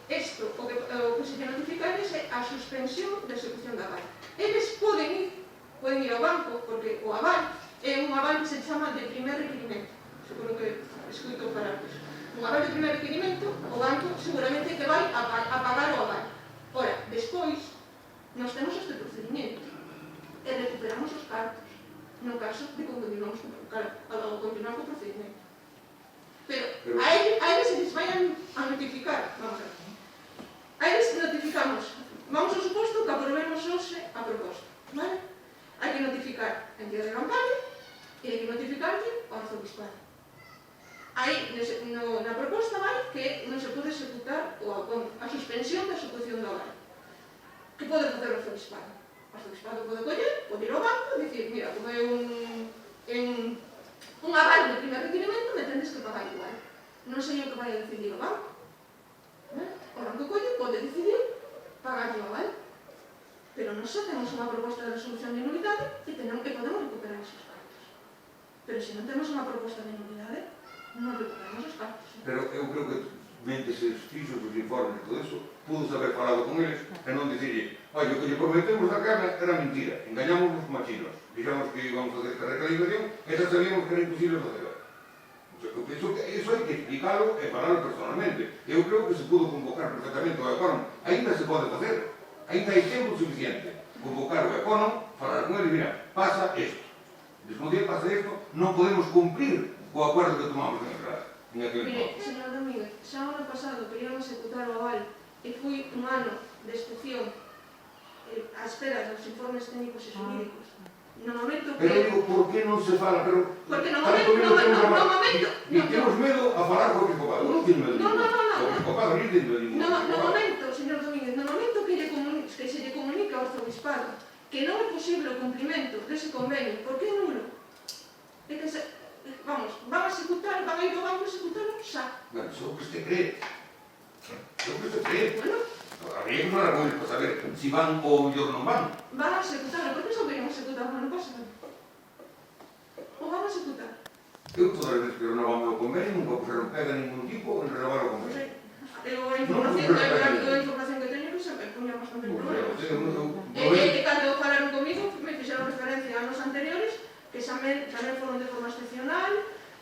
isto, o que se lle notifica é a suspensión da execución da aval. Eles poden ir ao banco, porque o aval é un aval que se chama de primer requerimento, seguro que escuto para iso. Un aval de primer requerimento, o banco seguramente que vai a pagar o aval. Ora, despois, nós temos este procedimento e recuperamos os cartos no caso de que continuamos co procedimento. Pero a eles se les vayan a notificar, vamos a ver. A eles notificamos, vamos ao suposto que aprobemos hoxe a proposta, vale? Hai que notificar a entidade bancaria e hai que notificarlle ao arcebispado. Aí, na proposta vai que non se pode executar a suspensión da execución do aval. Que pode facer o arcebispado? O arcebispado pode coller, pode ir ao banco e dicir, mira, como é un aval de primer requerimento, me tendes que pagar igual. Non sei o que vai a decidir o banco. O banco colle, pode decidir pagar o aval. Pero nós xa temos unha proposta de resolución de nulidade e podemos recuperar esos cartos. Pero se non temos unha proposta de nulidade, non recuperamos os cartos. Pero eu creo que, mente se fixos os informes e todo eso, pudo haber falado con eles e non dicirlle, oye, o que lle prometemos da carne era mentira, engañamos os machinos, dixamos que íbamos a fazer esta recalibración e xa sabíamos que era imposible facer. Eu penso que iso hai que explicarlo e falarlo personalmente. Eu creo que se pudo convocar perfectamente o Ecónomo, ainda se pode facer, ainda hai tempo suficiente. Convocar o Ecónomo, falar con ele, mira, pasa isto. Despois de pasa isto, non podemos cumplir o acordo que tomamos en aquel Mire, señor Domínguez, xa o ano pasado queríamos executar o aval e fui un ano de excepción á espera dos informes técnicos e xurídicos. No momento que... Pero digo, por que non se fala? Pero porque no momento... E temos medo a falar co episcopado. Non temos medo. No. O episcopado non ten medo. No momento, señor Domínguez, no momento que se lle comunica ao arcebispado que non é posible o cumprimento dese convenio, porque é nulo, é que se... Vamos, van a executar, van a ir ao banco a executarlo xa. Bueno, iso é o que se cree. Iso é o que se cree. Bueno, A mí non era moi para saber se van ou mellor non van. van a executarlo, porque xa veríamos executar no ano pasado. O van a executar. Eu todas as veces que renovamos o convenio nunca puseron pega ningún tipo en renovar o convenio. Eu a información que teño que saber, poña bastante problemas. E cando falaron comigo, me fixeron referencia a anos anteriores, que tamén foron de forma excepcional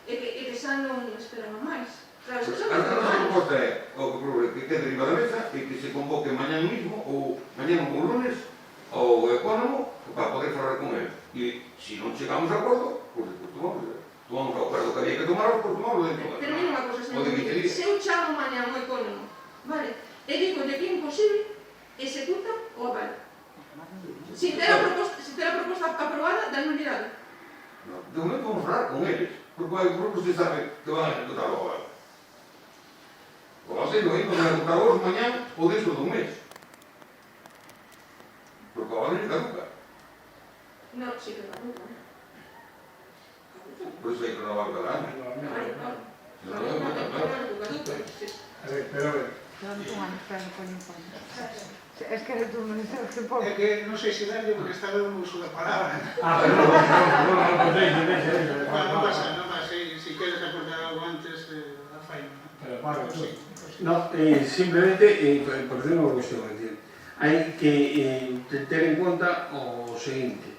e que xa non esperaban máis. Claro, eso A nosa proposta é que quede arriba da mesa e que se convoque mañán mismo ou mañán ou lunes ao Ecónomo para poder falar con ele. E se non chegamos a acordo, pois tomamos. tomamos o acordo que había que tomar, por tomarlo dentro da Pero mira unha cosa, señor O de Domínguez, Vicería. se eu chamo mañá un autónomo, vale, e digo que é imposible, executa o aval. Sin ter a proposta aprobada da nulidade. De momento vamos falar con eles, porque usted sabe que van a ejecutar o aval. O va a ser aí, van a ejecutar hoxe, mañá ou dentro dun mes. Porque o aval non caduca. No, sí que caduca. Por iso hai que renovar cada ano. Se non é Caduca. A ver, pero a ver. Es que tú me dices que poco. É que non sei se darlle porque está dando uso da palabra. Perdón, no, deixe. Non pasa, se queres acordar algo antes, a faina. Pero para, Sí. no, simplemente, por decir unha cuestión, hai que ter en conta o seguinte.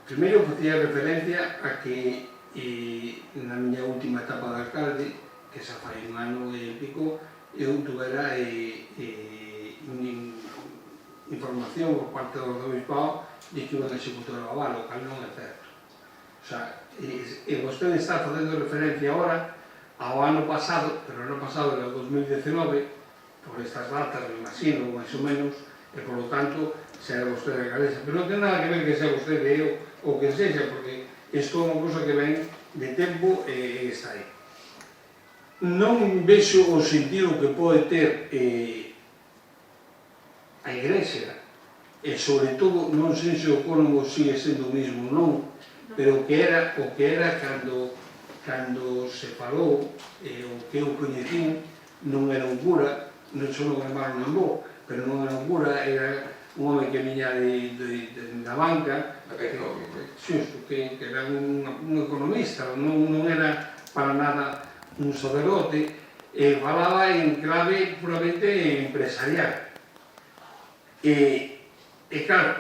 Primeiro, facía referencia a que na miña última etapa de alcalde, que xa fai un ano e pico, eu tuvera información por parte do Obispado de que iban a executar o aval, o cal non é certo. O sea, vostede está facendo referencia agora ao ano pasado, pero o ano pasado era o 2019, por estas datas, me imagino, máis ou menos, e por lo tanto, será vostede alcaldesa. Pero non ten nada que ver que sea vostede eu ou que sexa, porque isto é unha cousa que ven de tempo e está aí. Non vexo o sentido que pode ter a Igrexa, e sobre todo, non sei se o Cónomo sigue sendo o mismo, non, pero o que era cando se falou, o que eu coñecín, non era un cura, non só non llamaron en bo, pero non era un cura, era un home que viña da banca, que era un economista, non era para nada un sacerdote, e falaba en clave puramente empresarial. E claro,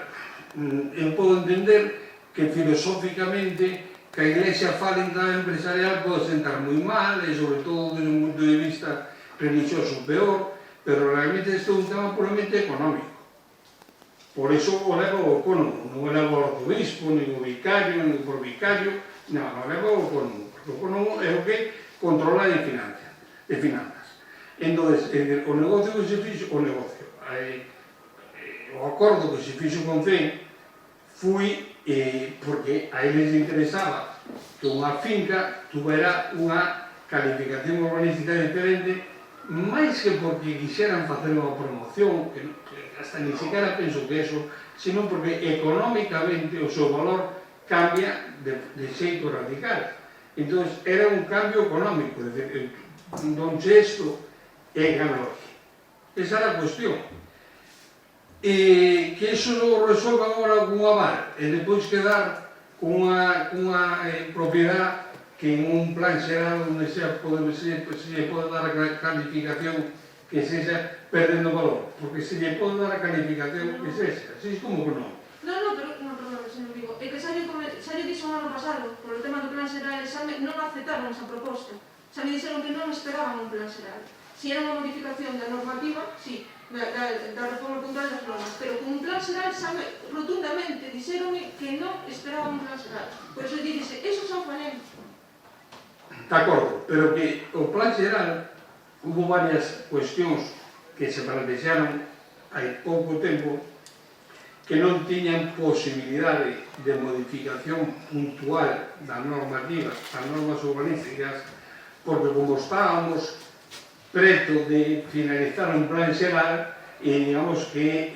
eu podo entender que filosóficamente que a Iglesia fala en clave empresarial pode sentar moi mal, e sobre todo desde un punto de vista religioso peor, pero realmente isto é un tema puramente económico. Por iso o leva o Cónomo, non o leva o arzobispo, nin o vicario, nin o provicario, non, o leva o Cónomo, porque o Cónomo é o que controla de finanzas. Entón, o negocio que se fixo, o acordo que se fixo con CEN foi porque a eles interesaba que unha finca tuvera unha calificación urbanística diferente, máis que porque quixeran facer unha promoción, que hasta ni siquiera penso que eso, sino porque económicamente o seu valor cambia de xeito radical. Entón, era un cambio económico, non isto é ganancia. Esa era a cuestión. Que iso lo resolvan agora con aval, e depois quedar con unha propiedade que en un plan xeral onde se lle pode dar a calificación que sexa perdendo valor, porque se lle pode dar a calificación que sexa, así como que non. No, perdón, señor Vigo, é que xa lle dixo o ano pasado, por o tema do plan xeral, non aceptaron esa proposta. Xa me dixeron que non esperaban un plan xeral. Si era unha modificación da normativa, sí, da reforma puntual das normas, pero con un plan xeral xa rotundamente dixeronme que non esperaban un plan xeral. Por iso dixe, eso xa falemos. De acordo, pero que o plan xeral hubo varias cuestións que se plantexaron hai pouco tempo que non tiñan posibilidade de modificación puntual da normativa, das normas urbanísticas, porque como estábamos preto de finalizar un plan xeral, e digamos que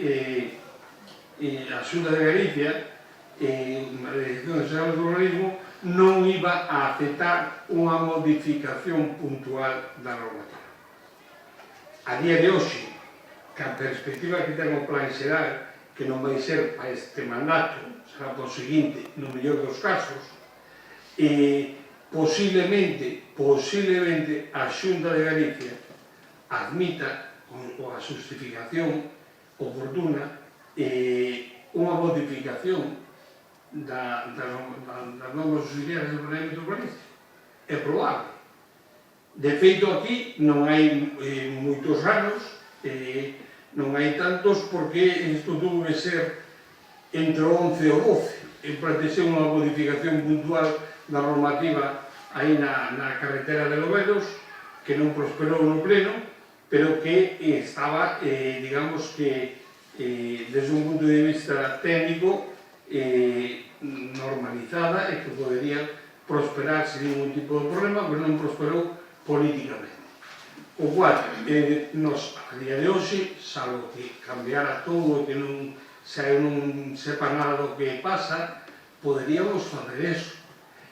a Xunta de Galicia, a Dirección Xeral do Urbanismo, non iba a aceptar unha modificación puntual da normativa. A día de hoxe, que a perspectiva que ten o plan xeral, que non vai ser para este mandato, será para o seguinte, no mellor dos casos, posiblemente a Xunta de Galicia admita a justificación oportuna unha modificación das normas auxiliares do planeamento urbanístico. É probable. De feito, aquí non hai moitos anos, non hai tantos, porque isto tuvo que ser entre o 11 e o 12. plantexei unha modificación puntual da normativa aí na carretera de Lobedos, que non prosperou no pleno, pero que estaba, digamos que, desde un punto de vista técnico, normalizada e que podería prosperar sin ningún tipo de problema, pero non prosperou políticamente. O cual, nos, a día de hoxe, salvo que cambiara todo e que non sepa nada do que pasa, poderíamos facer eso.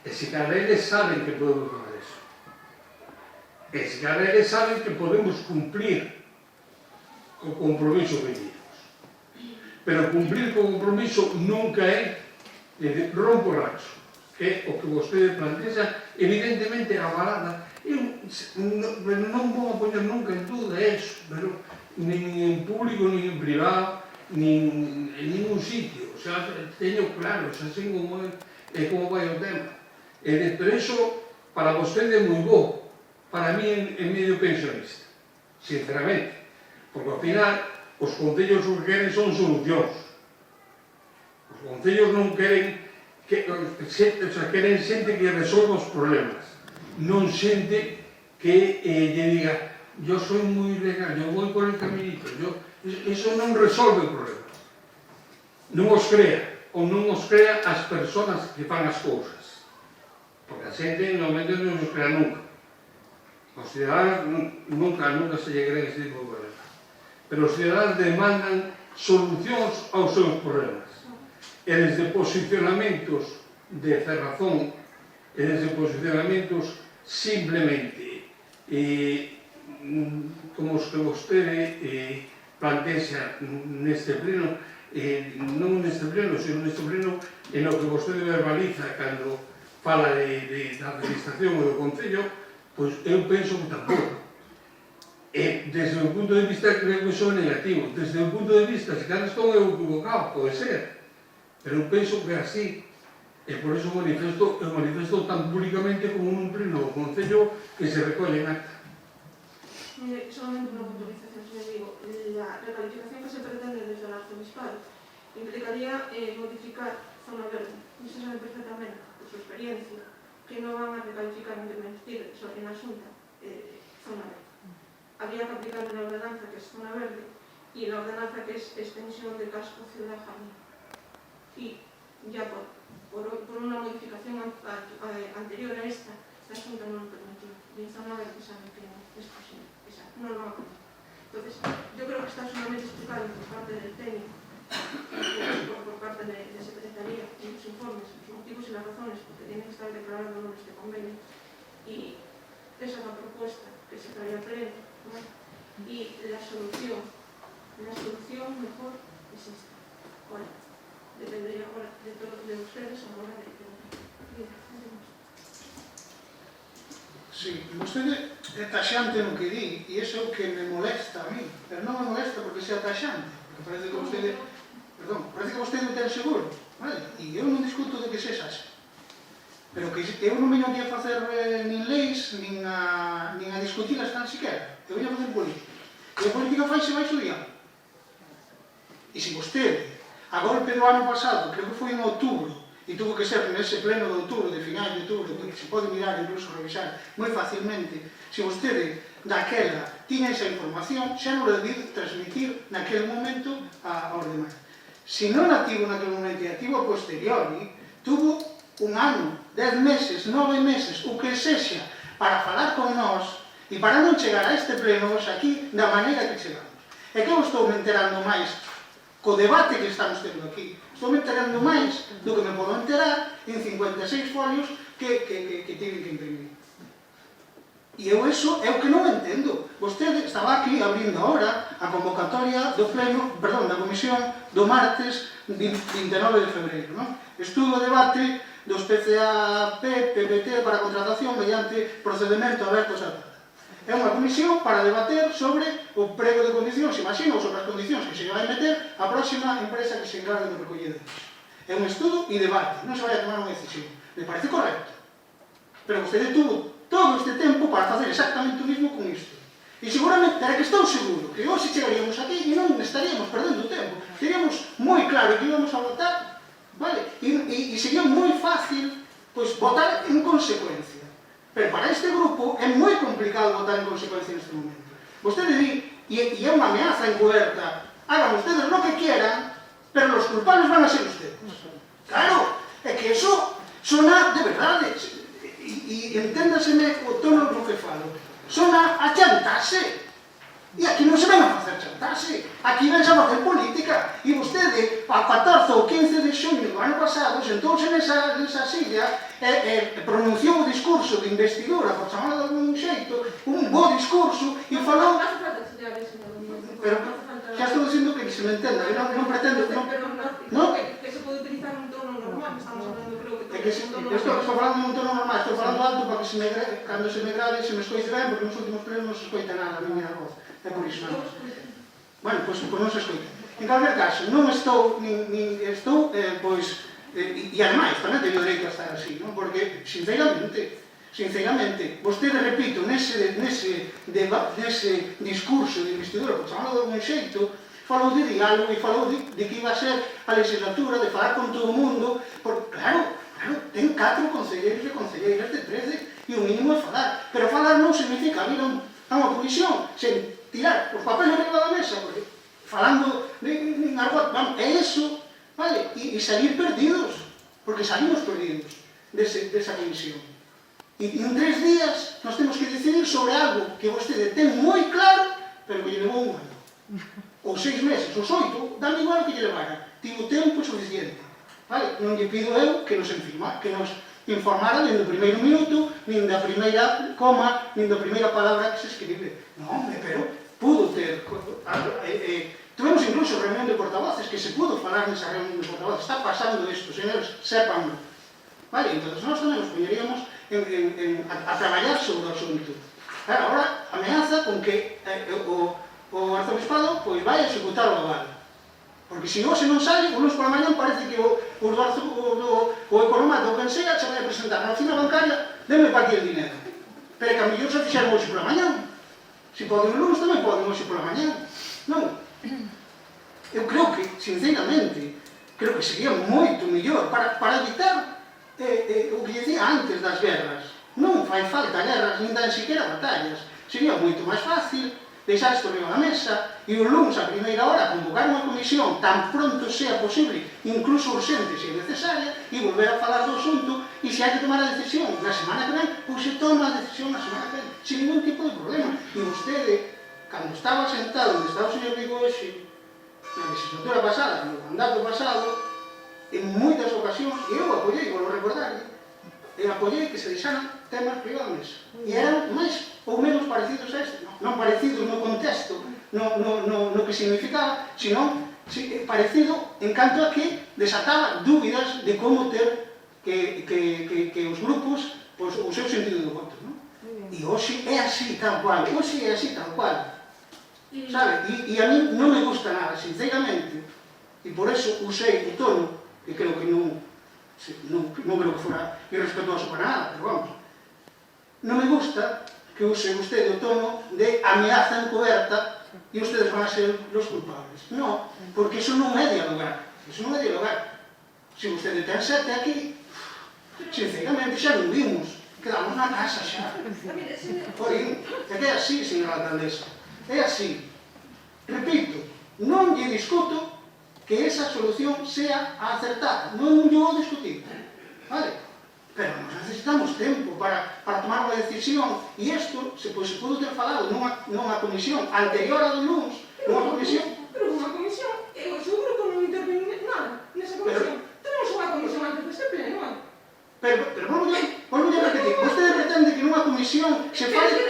E se cada eles saben que podemos facer eso. E se cada eles saben que podemos cumplir o compromiso que tínhamos. Pero cumplir co compromiso nunca é rompo racho, que é o que vostede plantexa, evidentemente avalada. Eu non vou a poñer nunca en dúda eso, pero nin en público, nin en privado, nin en ningún sitio. O sea, teño claro, xa sei como vai o tema. Pero iso, para vostede é moi bo, para mí é medio pensionista, sinceramente. Porque ao final, os concellos o que queren son solucións. Os concellos non queren queren xente que resolva os problemas, non xente que lle diga yo soy moi legal, yo voy por el caminito, eso non resolve o problema. Non os crea, ou non os crea as persoas que fan as cousas, porque a xente normalmente non os crea nunca. Os cidadanos nunca se lle creen ese tipo de problema, pero os cidadanos demandan solucións aos seus problemas. E desde posicionamentos de cerrazón e desde posicionamentos simplemente como os que vostede plantexa neste pleno, non neste pleno, sino neste pleno en o que vostede verbaliza cando fala da administración ou do Concello, pois eu penso que tampouco. Desde o punto de vista creo que son negativo, desde o punto de vista, se cada estou eu equivocado, pode ser, pero eu penso que é así, e por iso manifesto tan públicamente como nun pleno do Concello que se recolle en acta. Solamente unha puntualización, se me digo, la recalificación que se pretende desde el arzobispado implicaría modificar zona verde, y se sabe perfectamente, por su experiencia, que no van a recalificar independiente en la Xunta zona verde. Habría que aplicar la ordenanza que es zona verde y la ordenanza que es extensión de casco ciudad-jardín. Y ya por una modificación anterior a esta, la Xunta no lo permitió. Y en zona verde sabe que es posible. No lo va a poner. Entonces, yo creo que está solamente explicado por parte del técnico, por parte de Secretaría, en los informes, los motivos y las razones, porque tienen que estar declarados en este convenio. Y esa es la propuesta que se trae al pleno, ¿no? Y la solución mejor es esta. Ahora, dependería ahora de ustedes a la hora de Sí, vostede é taxante no que di, e iso é o que me molesta a mí, pero non me molesta porque sea taxante, porque parece que vostede, parece que vostede o ten seguro, vale? E eu non discuto de que sexa así, pero que eu non veño aquí a facer nin leis, nin a discutilas tan siquera, eu veño a facer política, e a política faise baixo o diálogo. E se vostede, a golpe do ano pasado, creo que foi en outubro, e tuvo que ser nese pleno de outubro, de final de outubro, que se pode mirar, incluso revisar moi facilmente, se vostede daquela tiña esa información, xa non o debí transmitir naquele momento aos demais. Se non a tivo naquele momento e a tivo a posteriori, tuvo un ano, 10 meses, 9 meses, o que sexa, para falar con nós e para non chegar a este pleno aquí da maneira que chegamos. É que eu estou me enterando máis co debate que estamos tendo aquí. Estou me enterando máis do que me podo enterar en 56 folios que tiven que imprimir. E eu iso é o que non entendo. Vostede estaba aquí abrindo ahora a convocatoria do pleno, perdón, da comisión do martes 29 de febreiro, non? Estudo e debate dos PCAP-PPT para contratación mediante procedimento abertos a trata. É unha comisión para debater sobre o prego de condicións, imagino, sobre as condicións que se vai meter a próxima empresa que se encargue do recollido. É un estudo e debate, non se vai a tomar unha decisión. Me parece correcto. Pero vostede tuvo todo este tempo para facer exactamente o mismo con isto. E seguramente, era que estou seguro, que hoxe chegaríamos aquí e non estaríamos perdendo o tempo. Teríamos moi claro que íbamos a votar Vale? E sería moi fácil pois, votar en consecuencia. Pero para este grupo é moi complicado votar en consecuencia neste momento. Vostedes di, e é unha ameaza encuberta, hagan ustedes lo que quieran, pero los culpables van a ser ustedes. Claro, é que eso sona de verdade, e enténdaseme o tono do que falo, sona a chantaxe. E aquí non se ven a facer chantaxe, aquí ven a facer política. E vostede, a 14 ou 15 de xunio do ano pasado, sentouse nesa silla e pronunciou o discurso de investidura, por chamarlo de algún xeito, un bo discurso, e falou... Pero xa estou dicindo que se me entenda, que non pretendo... No, que se pode utilizar un tono normal, que estamos hablando, creo que... Estou falando un tono normal, estou falando alto para que cando se me grave se me escoite ben, porque nos últimos plenos non se escoita nada a miña voz. É por iso, non? Bueno, pois non se escoita. En calquer caso, non estou, pois, e ademais, tamén teño dereito a estar así, non? Porque, sinceramente, vostede, repito, nese discurso de investidura, por chamarlo de algún xeito, falou de diálogo e falou de que iba a ser a legislatura, de falar con todo o mundo, porque, claro, ten 4 concelleiros e concelleiras de 13 e o mínimo é falar. Pero falar non significa vir a unha comisión sen tirar os papeles arriba da mesa, porque falando en argot, é eso, vale? E salir perdidos, porque salimos perdidos desa comisión. E en 3 días nos temos que decidir sobre algo que vostede ten moi claro, pero que lle levou un ano. Ou 6 meses, ou 8, dame igual que lle levara. Tivo tempo suficiente. Vale? Non lle pido eu que nos informara nin do primeiro minuto, nin da primeira coma, nin da primeira palabra que se escribe. Non, pero pudo ter... Tuvemos incluso reunión de portavoces, que se pudo falar nesa reunión de portavoces. Está pasando isto, señores, sépanlo. Vale, entón nós tamén nos poñeríamos a traballar sobre o asunto. Claro, agora ameaza con que o arzobispado pois vai executar o aval. Porque se non sale, o lunes pola mañan parece que o economato o quen sea se vai a presentar na oficina bancaria, denme para aquí el dinero. Pero que a mellor se fixeron hoxe pola mañan. Se poden o lunes tamén poden hoxe pola mañan. Non. Eu creo que, sinceramente, creo que sería moito mellor para evitar o que dicía antes das guerras. Non fai falta guerras, nin tan siquiera batallas. Sería moito máis fácil deixar isto arriba da mesa e o lunes a primeira hora convocar unha comisión tan pronto sea posible, incluso urgente se é necesaria, e volver a falar do asunto, e se hai que tomar a decisión na semana que ven, pois se toma a decisión na semana que ven, sin ningún tipo de problema. E vostede, cando estaba sentado onde estaba o señor Vigo hoxe, na legislatura pasada, no mandato pasado, en moitas ocasións, e eu apoiei, vou recordar, apoiei que se deixaran temas privados e eran máis ou menos parecidos a este, non parecidos no contexto, no que significaba, sino parecido en canto a que desataba dúbidas de como ter que os grupos, pois, o seu sentido do voto, non? E hoxe é así tal cual, sabe? E a mí non me gusta nada, sinceramente, e por eso usei o tono, que creo que non creo que fora irrespetuoso para nada, pero vamos, non me gusta que use usted o tono de ameaza encoberta e ustedes van a ser os culpables. Non, porque iso non é dialogar. Se vostede ten 7 aquí, sinceramente xa non vimos, quedamos na casa xa. Porén, é que é así, señora alcaldesa, é así. Repito, non lle discuto que esa solución sea acertada, non lle vou discutir, vale? Pero nos necesitamos tempo para tomar unha decisión e isto se pudo ter falado nunha comisión anterior a do lunes, nunha comisión... Pero unha comisión, eu seguro que non intervení nada nesa comisión. Tenemos unha comisión antes deste pleno, non? Pero volvo a repetir, vostede pretende que nunha comisión se fale...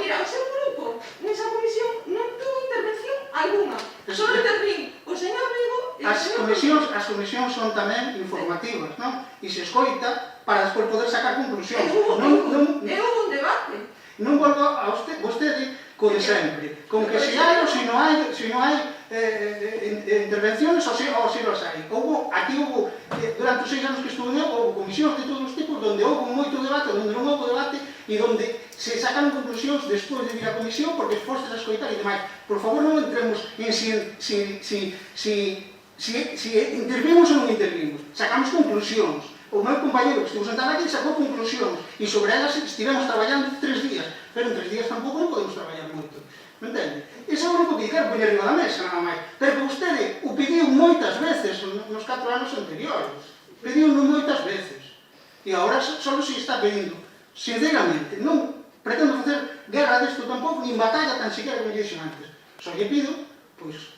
Mira, o seu grupo nesa comisión non tuvo intervención alguna. Só intervín o señor Vigo e o señor... As comisións son tamén informativas, non? E se escoita para despois poder sacar conclusións. E houve un debate. Non volvo a vostede co de sempre, con que se hai ou se non hai intervenciones ou se los hai. Aquí houve, durante os 6 anos que estuve, houve comisións de todos os tipos, onde houve moito debate, onde non houve debate, e onde se sacaron conclusións despois de ir a comisión, porque fostes a escoitar e demais. Por favor, non entremos en si intervimos ou non intervimos, sacamos conclusións. O meu compañero que estivo sentado aquí sacou conclusións e sobre elas estivemos traballando 3 días, pero en 3 días tampouco non podemos traballar moito. Me entende? Ese é o único que quero poñer arriba da mesa, nada máis. Pero que vostede o pediu moitas veces nos 4 anos anteriores. Pediu moitas veces. E agora só se está pedindo. Sinceramente, non pretendo facer guerra desto tampouco, nin batalla tan siquiera como dixo antes. Só lle pido, pois,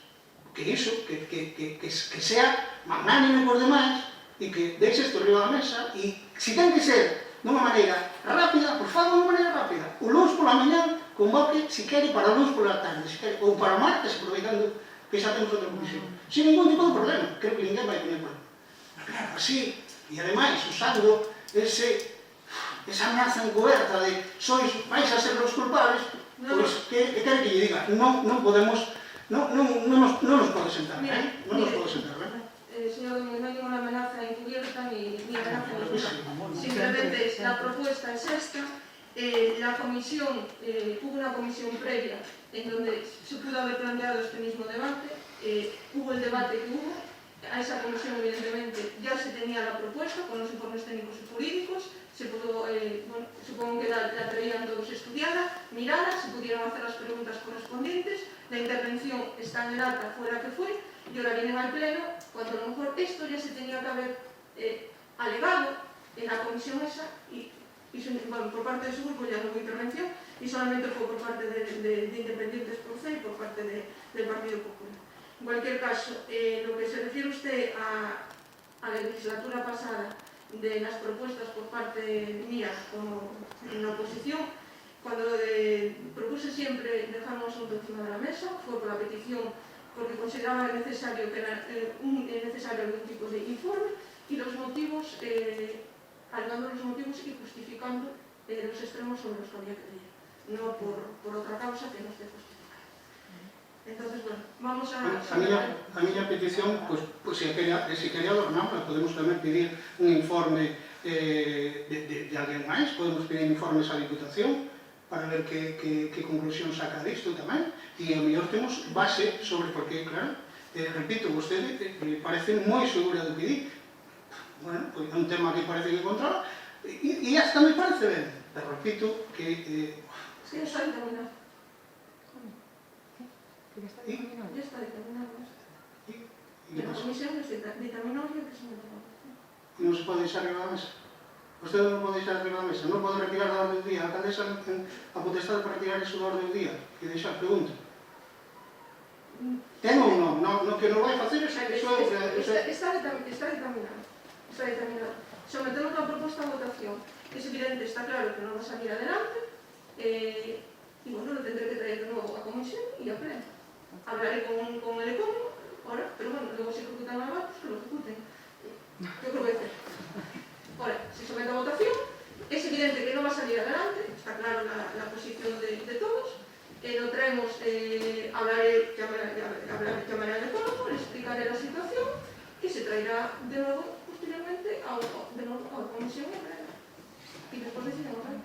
que iso, que sea magnánime por demais, e que deixe isto arriba da mesa, e se ten que ser dunha maneira rápida, pois faga dunha maneira rápida. O luns pola mañá, convoque, se quere, para o luns pola tarde, se quere, ou para o martes, aproveitando que xa temos outra comisión. Sin ningún tipo de problema, creo que ninguén vai tener problema. Claro, así, e ademais, usando esa ameaza encoberta de vais a ser os culpables, pois, que quere que lle diga? Non podemos, non nos pode sentar, non nos pode sentar, Señor Domínguez, no hay ninguna amenaza encubierta ni amenaza ninguna. Simplemente la propuesta es esta. La comisión, hubo una comisión previa en donde se pudo haber planteado este mismo debate. Hubo el debate que hubo. A esa comisión, evidentemente, ya se tenía la propuesta con los informes técnicos y jurídicos. Se pudo, supongo que la traían todos estudiada, mirada, se pudieron hacer las preguntas correspondientes. La intervención está en el acta, fuera que fue. Y ahora vienen al pleno, cuando a lo mejor esto ya se tenía que haber alegado en la comisión esa y por parte de su grupo ya no hubo intervención y solamente fue por parte de Independientes por C y por parte del Partido Popular. En cualquier caso, lo que se refiere usted a la legislatura pasada de las propuestas por parte mía como en la oposición, cuando propuse siempre dejar un asunto encima de la mesa, fue por la petición porque consideraba necesario algún tipo de informe y los motivos, alegando los motivos y justificando los extremos sobre los que había que ir, no por otra causa que no esté justificada. Entonces, bueno, vamos a... A miña petición, pues se quere adornar, podemos tamén pedir un informe de alguén máis, podemos pedir informes á Diputación, para ver que conclusión saca disto tamén, e a mellor temos base sobre, porque, claro, repito, vostede parece moi segura do que di. Bueno, é un tema que parece que controla, e hasta me parece ben, pero repito que... Sí, está determinado. Ya está determinado. ¿Y La comisión determinó que se me tomó. Non se pode deixar arriba da mesa? Vostede non pode deixar arriba da mesa? Non pode retirar da orde do día? A alcaldesa a potestade para retirar iso da orde do día? E deixar, pregunto. Ten ou non? No que non vai facer iso Está determinado. Está determinado. Sometemos a proposta a votación. Es evidente, está claro que non va a salir adelante. Y bueno, lo tendré que traer de nuevo a comisión y a pleno. Hablaré con el económico ahora, pero bueno, luego si ejecutan a pues que lo ejecuten. Yo creo que es eso. Ahora, se somete a votación, es evidente que no va a salir adelante, está claro la posición de todos. Lo traemos, llamaré al económico, le explicaré la situación y se traerá de nuevo posteriormente a la comisión y después decidimos ahí.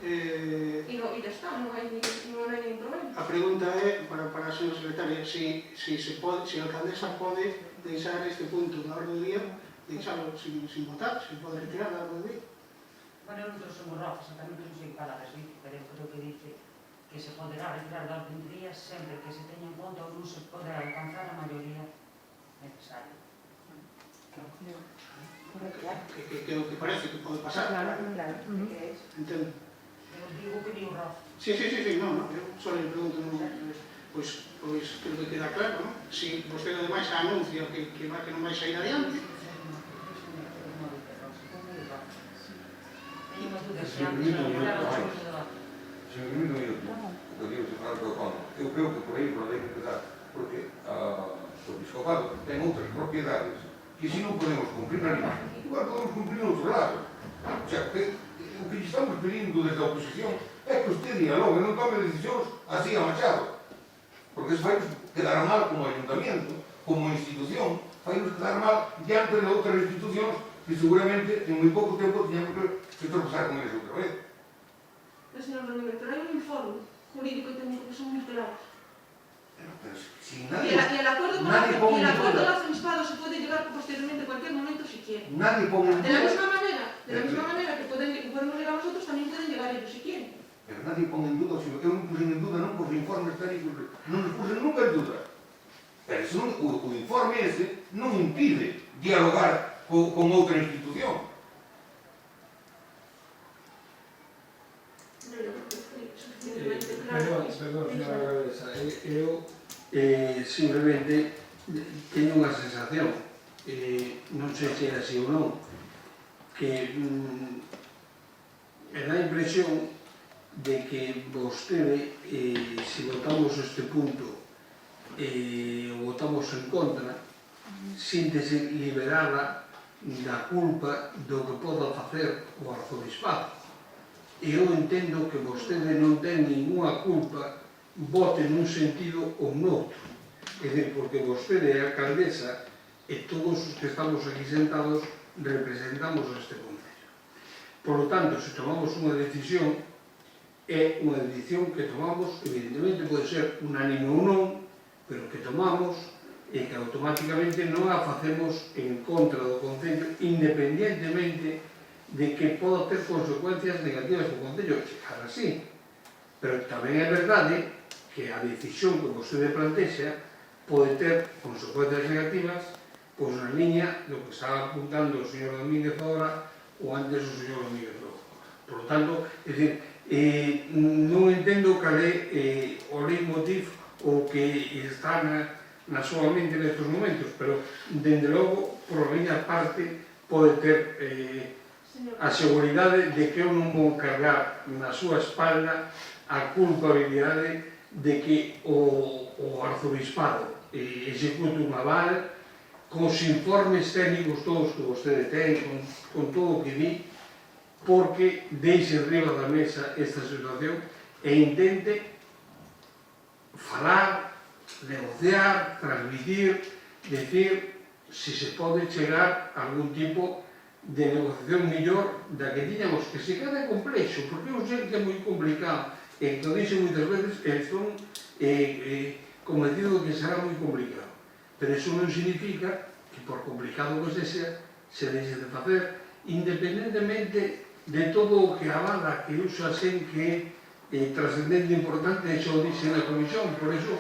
Y ya está, no hay ningún problema. A pregunta é, para a señora secretaria, se a alcaldesa pode deixar este punto da orde do día, deixalo sin votar, se pode retirar da orde do día. Bueno, nosotros somos rojos, exactamente non sei que palabras dice, pero creo que dice que se poderá retirar da orde do día sempre que se teña en conta ou non se poderá alcanzar a maioría necesaria. Que é o que parece que pode pasar. Claro. Entendo. Eu digo que digo rojo. Sí, non, eu só le pregunto, pois creo que queda claro, non? Se vostede ademais anuncia que non vai sair adiante. Eu creo que por aí non hai que empezar, porque o episcopado ten outras propiedades que se non podemos cumprir na lima, igual podemos cumprir no outro lado. O sea, o que estamos pedindo desde a oposición é que usted dialogue, non tome decisións así a machado, porque eso vai quedar mal como ayuntamiento, como institución, vai quedar mal diante de outras institucións que seguramente en moi pouco tempo teñamos que tropezar con eso outra vez. Pero, señor Domínguez, pero hai un informe jurídico y técnico que son muy claros. Pero si nadie... Y el acuerdo con la Nadie pone en De la duda, misma manera que podemos llegar nosotros, también pueden llegar ellos si quieren. pero nadie pone en duda, eu non puxen en duda non os informes técnicos, non os puxen nunca en duda. Pero eso non, o informe ese non impide dialogar con outra institución. Perdón, señora Gabeza, eu simplemente teño unha sensación, non sei se é así ou non, que me dá a impresión de que vostede, se votamos este punto ou votamos en contra, síntese liberada da culpa do que poda facer o arzobispado. E eu entendo que vostede non ten ninguna culpa, vote nun sentido ou noutro. É dicir, porque vostede é a alcaldesa e todos os que estamos aquí sentados representamos este concello. Por lo tanto, se tomamos unha decisión, é unha decisión que tomamos, evidentemente pode ser unánime ou non, pero que tomamos e que automáticamente non a facemos en contra do concello, independientemente de que poda ter consecuencias negativas do concello, chegar así. Pero tamén é verdade que a decisión que vostede plantexa pode ter consecuencias negativas pois na liña do que estaba apuntando o señor Domínguez agora ou antes o señor Domínguez agora. Por lo tanto, é dicir, non entendo cal é o leitmotiv o que está na súa mente nestes momentos, pero, dende logo, por a miña parte, pode ter a seguridade de que eu non vou cargar na súa espalda a culpabilidade de que o arzobispado execute un aval cos informes técnicos todos que vostede ten, con todo o que di, porque deixe arriba da mesa esta situación e intente falar, negociar, transmitir, decir se se pode chegar a algún tipo de negociación mellor da que tiñamos, que se cada é complexo, porque eu sei que é moi complicado, e que o dixo moitas veces, e son convencido que será moi complicado. Pero iso non significa que por complicado que sexa, se deixe de facer, independentemente de todo o que avala, que eu xa sei que é trascendente importante, e xa o dixe na comisión, por iso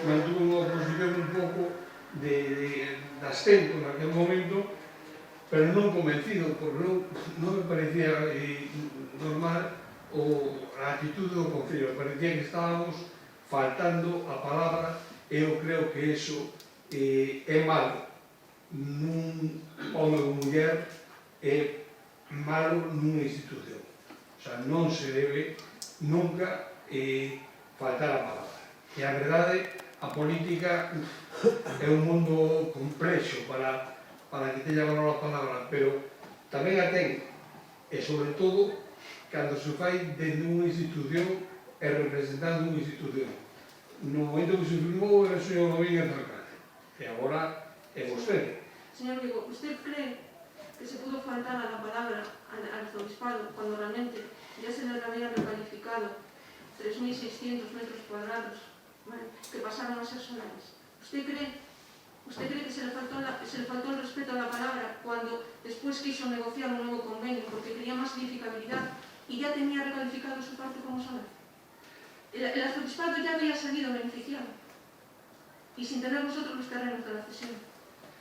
mantuve unha oposición un pouco de astento naquele momento, pero non convencido, porque non me parecía normal a actitude do Concello. Me parecía que estábamos faltando a palabra, e eu creo que iso é malo nun home ou muller, é malo nunha institución. O sea, non se debe nunca faltar a palabra. E a verdade, a política é un mundo complexo para que teña valor a palabra, pero tamén a ten, e sobre todo, cando se fai dentro unha institución e representando unha institución. No momento que se firmou era o señor Domínguez alcalde, e agora é vostede. Señor Vigo, ¿usted cree que se pudo faltar a la palabra al arzobispado cuando realmente ya se les había recalificado 3.600 metros cuadrados, ¿vale?, que pasaron a ser solares? ¿Usted cree que se le faltó el respeto a la palabra cuando después quiso negociar un nuevo convenio porque quería más edificabilidad y ya tenía recalificado su parte como solar? El arzobispado ya había salido beneficiado y sin tener vosotros los terrenos de la cesión.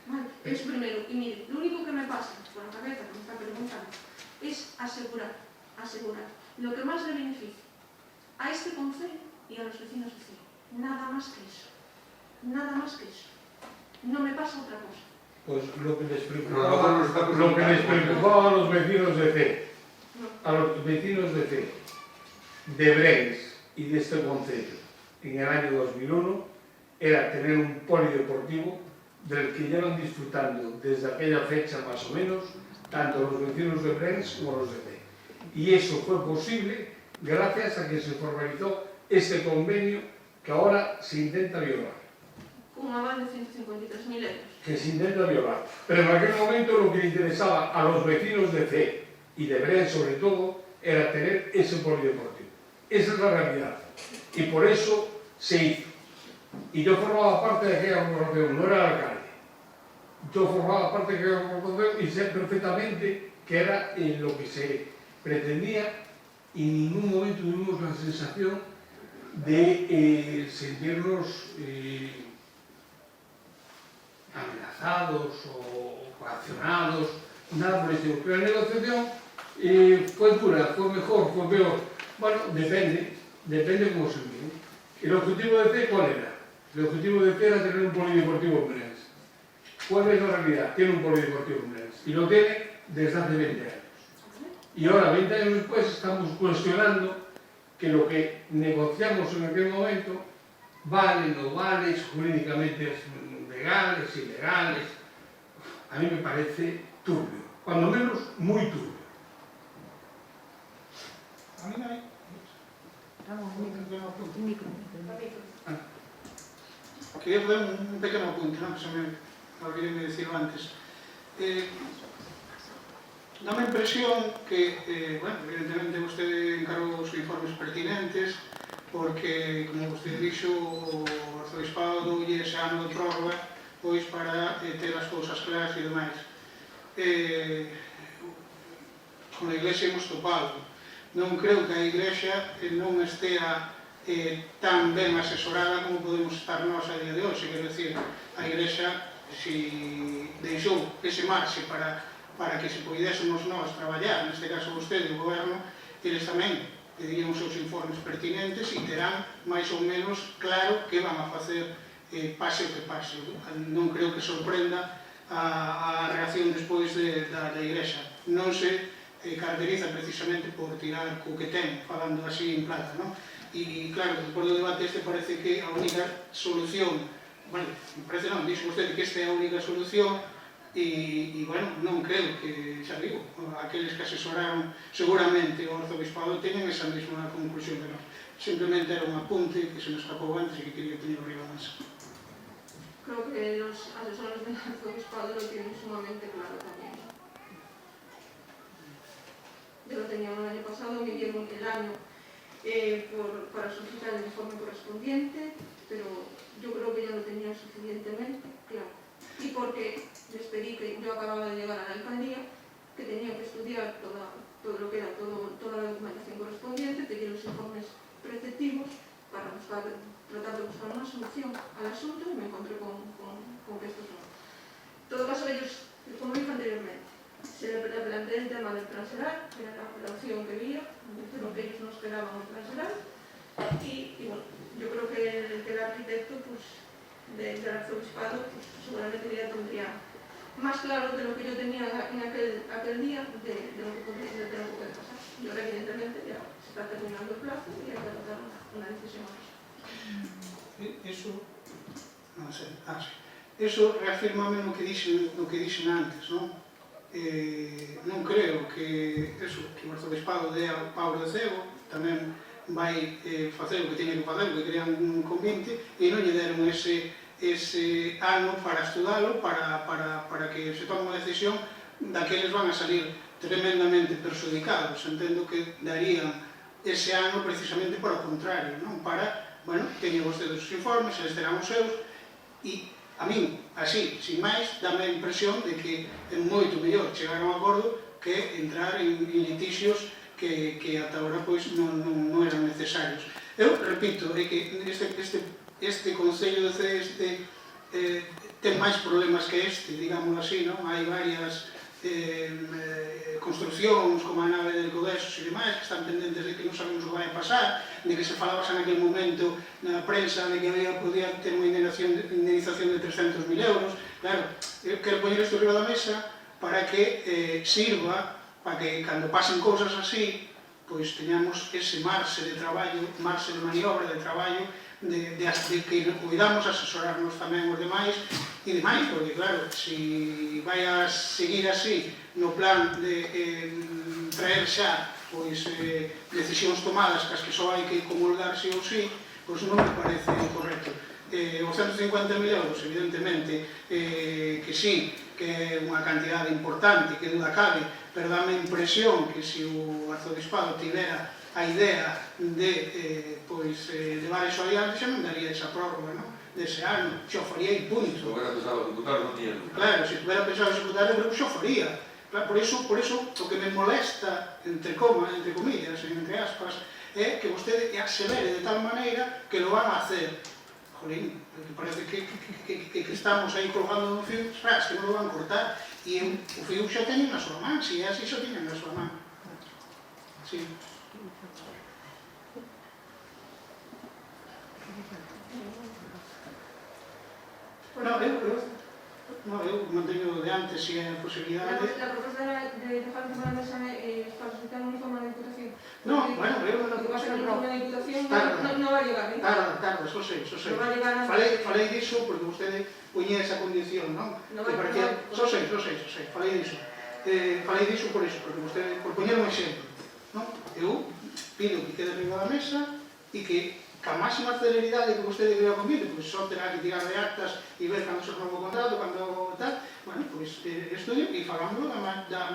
Vale, eso primero. Y mire, lo único que me pasa por la cabeza que me está preguntando es asegurar lo que más le beneficia a este concello y a los vecinos de Cee. Nada más que eso. Nada más que eso. No me pasa otra cosa. Pues lo que les preocupaba a los vecinos de Cee, a los vecinos de Cee, de Brens y de este concello, en el año 2001, era tener un polideportivo del que llevan disfrutando desde aquella fecha más o menos, tanto los vecinos de Brens como los de Cee. Y eso fue posible gracias a que se formalizó este convenio que ahora se intenta violar. Un aval de 153.000 euros. Que se intenta violar. Pero en aquel momento lo que le interesaba a los vecinos de Cee y de Brens sobre todo era tener ese polideportivo. Esa es la realidad. Y por eso se hizo. Y yo formaba parte de aquella corporación, no era alcalde. yo formaba parte de la corporación y sé perfectamente que era lo que se pretendía y en ningún momento tuvimos la sensación de sentirnos amenazados o coaccionados, nada por eso. Pero la negociación fue dura, fue mejor, fue peor. Bueno, depende cómo se mire. ¿El objetivo de C cuál era? El objetivo de C era tener un polideportivo en Belenenses. ¿Cuál es la realidad? Tiene un polideportivo en Belenenses y lo tiene desde hace 20 años. Y ahora, 20 años después, estamos cuestionando que lo que negociamos en aquel momento vale, no vale, jurídicamente es legales, ilegales. A mí me parece turbio, cuando menos muy turbio. A mí no hay. Quería poner un pequeno apunte, non? Que se me olvidei de decirlo antes. Dame a impresión que, bueno, evidentemente vostede encargou os informes pertinentes, porque, como vostede dixo, o arzobispado doulle ese ano de prórroga pois para ter as cousas claras e demais. Con a Iglesia hemos topado. Non creo que a Iglesia non estea tan ben asesorada como podemos estar nós a día de hoxe. Quero dicir, a Iglesia, si deixou ese marxe para que se poidésemos nós traballar, neste caso vostede, o goberno, eles tamén pedirían os seus informes pertinentes e terán máis ou menos claro que van a facer pase o que pase. Non creo que sorprenda a reacción despois da Iglesia. Non se caracteriza precisamente por tirar co que ten, falando así en plata, non? E claro, despois do debate este parece que a única solución, bueno, parece non, dixo vostede que esta é a única solución e bueno, non creo que, xa digo, aqueles que asesoraron seguramente o arzobispado teñen esa mesma conclusión que non. Simplemente era un apunte que se me escapou antes e que quería tener arriba da mesa. Creo que los asesores del arzobispado lo tienen sumamente claro también. Ya lo tenían el año pasado, me dieron el año para solicitar el informe correspondiente, pero yo creo que ya lo tenían suficientemente claro. Y porque les pedí que yo acababa de llegar a la alcaldía, que tenía que estudiar todo lo que era toda la documentación correspondiente, pedí los informes preceptivos para tratar de buscar una solución al asunto y me encontré con que estos no. En todo caso, ellos, como dije anteriormente, se le planteé el tema del transeral, que era la opción que había, de lo que ellos no esperaban el transeral, y bueno, yo creo que el arquitecto del arzobispado seguramente ya tendría más claro de lo que yo tenía en aquel día de lo que puede pasar. Y ahora evidentemente ya se está terminando el plazo y hay que tomar una decisión. Eso, non sei, sí. Eso reafirmame no que dixen antes, non? Non creo que o arzobispado dé ao pau de cego, tamén vai facer o que teña que facer, o que crean con 20, e non lle deron ese ano para estudalo, para que se tome unha decisión daqueles van a salir tremendamente perjudicados. Entendo que darían ese ano precisamente para o contrario, non? Para, bueno, teñen vostedes os informes, eles terán os seus, e a min, así, sin máis, dame a impresión de que é moito mellor chegar a un acordo que entrar en litixos que ata agora non eran necesarios. Eu repito, é que este Concello de Cee ten máis problemas que este, digámoslo así, non? Hai varias construcións como a nave del Codesos e demais que están pendentes de que non sabemos o que vai a pasar, de que se falaba en aquel momento na prensa de que podía ter unha indemnización de 300.000 euros. Claro, eu quero poñer isto arriba da mesa para que sirva para que cando pasen cousas así pois teñamos ese marxe de traballo, marxe de maniobra de traballo de que cuidamos asesorarnos tamén os demais e demais, porque claro, se vai a seguir así no plan de traer xa pois decisións tomadas cas que só hai que comulgar sí ou sí, pois non me parece correcto. Os 150.000 euros, evidentemente, que sí, que é unha cantidade importante, que duda cabe, pero dame a impresión que se o arzobispado tivera a idea de levar eso adiante, xa non daría esa prórroga, non? Dese ano, xa o faría e punto. Se hubiera pensado ejecutar, non tiña dúbida. Claro, se tuviera pensado executar, eu creo que xa o faría. Claro, por eso, o que me molesta, entre comillas, entre aspas, é que vostede acelere de tal maneira que lo van a hacer. Jolín, parece que estamos aí colgando un fío, sabes, que non lo van a cortar, e o fío xa teñen na súa man, se é así, xa teñen na súa man. Sí. Eu manteño de antes se é a posibilidade. La propuesta era de dejar encima de la mesa para solicitar un informe de diputación. No, bueno, eu Lo que pasa es que el informe de diputación Tarda. no va a llegar, ¿eh? Tarda, eso sei. No va a llegar a... Falei diso porque vostede puñía esa condición, non? No Que va a parecía... llegar. Xo sei, falei diso. Falei diso por iso, porque vostede, por poñer un exemplo, non? Eu pido que quede arriba da mesa e que ca máxima celeridade que vostede creo convite, pois só terá que tirar de actas e ver cando se renova o contrato, cando tal, bueno, pois estudio e falando da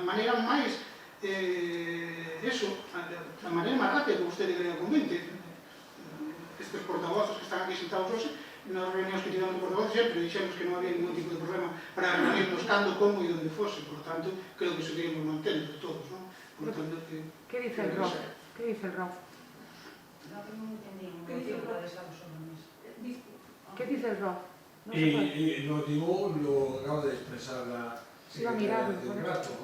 maneira máis a maneira máis rápida que vostede creo convite. Estes portavoces que están aquí sentados hoxe, nas reunións que tivemos de portavoces sempre dixemos que non había ningún tipo de problema para reunirnos cando, como e onde fose, por lo tanto, creo que seguiremos mantendo de todos, non? Por lo tanto, ¿Qué dice el ROF? ¿Qué dice el ROF? No, que non entendí, non motivo para deixarlo sobre a mesa. ¿Qué dice el ROF? No se puede. Y el motivo lo acaba de expresar la secretaria del rato,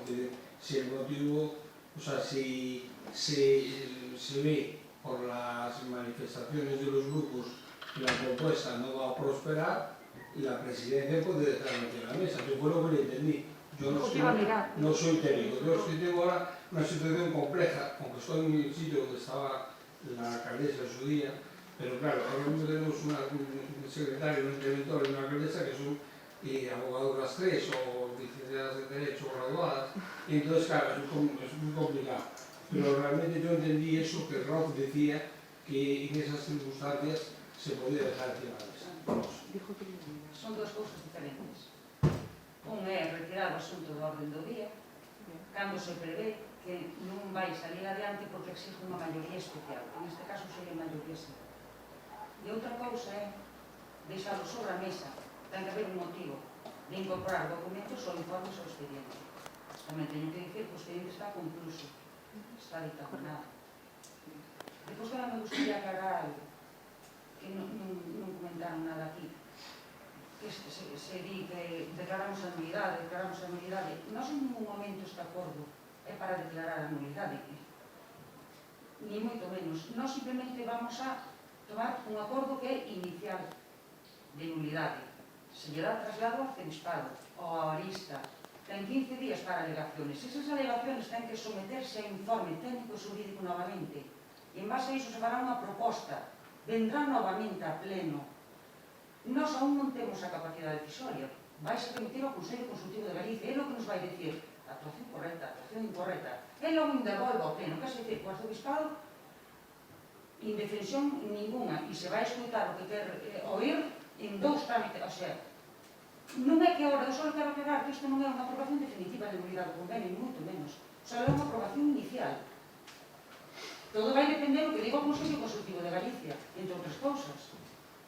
si el motivo, o sea, si se ve por las manifestaciones de los grupos que la propuesta no va a prosperar, la presidencia puede dejarlo en la mesa. Yo fue lo que le entendí. Yo no soy técnico, yo tengo ahora una situación compleja, aunque estoy en el sitio donde estaba la alcaldesa en su día, pero claro, ahora mismo tenemos un secretario, un interventor y una alcaldesa que son abogados las tres o licenciadas en Derecho o graduadas, y entonces claro, es muy complicado. Pero realmente yo entendí eso que Roth decía, que en esas circunstancias se podía dejar encima de la mesa. Son dos cousas diferentes. Un é retirar o asunto do orden do día, cando se prevé que non vai salir adiante porque exige unha maioría especial. En este caso sería maioría simple. E outra cousa é deixalo sobre a mesa. Ten que haber un motivo de incorporar documentos ou informes ao expediente. Tamén teño que dicir que o expediente está concluso, está dictaminado. Depois me gustaría aclarar algo, que non comentaron nada aquí. Que se di que declaramos a nulidade. Nós en ningún momento este acordo é para declarar a nulidade, ni moito menos. Nós simplemente vamos a tomar un acordo que é inicial de nulidade. Se lle dá traslado ao arcebispado ou á arista, ten 15 días para alegaciones. Esas alegaciones ten que someterse a informe técnico e xurídico novamente. E en base a iso se fará unha proposta. Vendrá novamente a pleno. Nós aún non temos a capacidade decisoria. Vai se remitir ao Consello Consultivo de Galicia. É o que nos vai dicir actuación correcta, actuación incorrecta. É logo devolve ao pleno. Quer dizer, o arcebispado indefensión ninguna e se vai escutar o que quer oír en dous trámites. O sea, non é que agora eu só quero aclarar que isto non é unha aprobación definitiva de nulidade do convenio, ni moito menos. Só é unha aprobación inicial. Todo vai depender do que diga o Consello Consultivo de Galicia, entre outras cousas.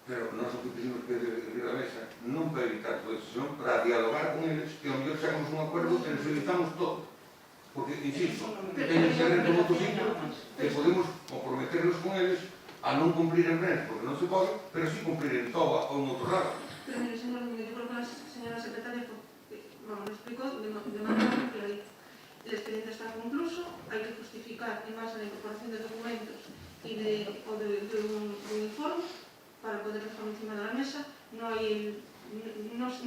Pero nós o que pedimos que ir a mesa non para evitar todo eso, senón para dialogar con eles que ao mellor sacamos un acuerdo que nos evitamos todo. Porque, insisto, teñen que ser en outro sitio que podemos comprometernos con eles a non cumplir en Rennes, porque non se pode, pero sí cumplir en Toba ou en outro lado. Pero mire, señor, yo creo que la señora secretaria lo explicó de manera muy clarita. El expediente está concluso, hay que justificar en base a la incorporación de documentos y de un informe para poder dejarlo encima de la mesa. No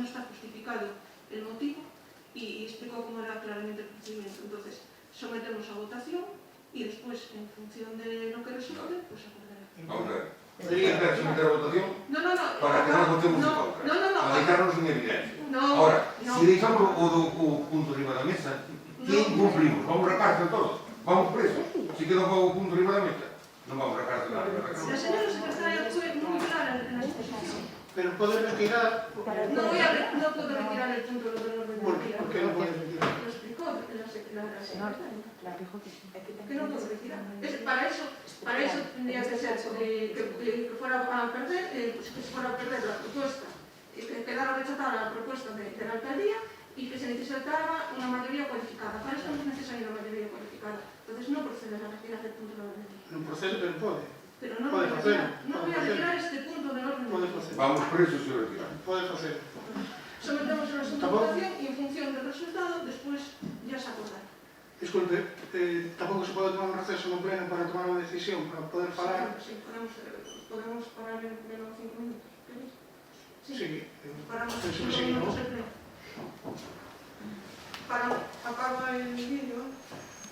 está justificado el motivo y explicó cómo era claramente el procedimiento. Entonces, sometemos a votación y después, en función de lo que resulte, pues acordaremos. Vamos a ver. Podría someter a votación No. para que non votemos en contra. No. Para dejarnos en evidencia. No. Ahora, No. si deixamos o punto arriba da mesa, ¿quién cumplimos? Vamos a cárcel todos. Vamos presos. Si queda o punto arriba da mesa, non vamos a cárcel nada. La señora secretaria fue muy clara en la exposición. pero pode retirar... No puedo retirar el punto del orden del día. ¿Por qué no puede retirar? Lo explicó. la secretaria. Claro, dijo que sí. Que no puedo retirar. Para eso tendría que ser que fuera a perder, pues que se fuera a perder la propuesta, que quedara rechazada la propuesta de la alcaldía y que se necesitaba una mayoría cualificada. Para eso no es necesaria una mayoría cualificada. Entonces no procede a retirar el punto de orden del día. Non procede, pero pode. Pero no lo voy a retirar. No voy a retirar este punto del orden Pode del día. facer. Vamos presos se o retiramos. Pode facer. Sometemos el asunto a votación y en función del resultado después ya se acordará. Disculpe, tampouco se pode tomar un receso no pleno para tomar unha decisión, para poder falar. Sí, podemos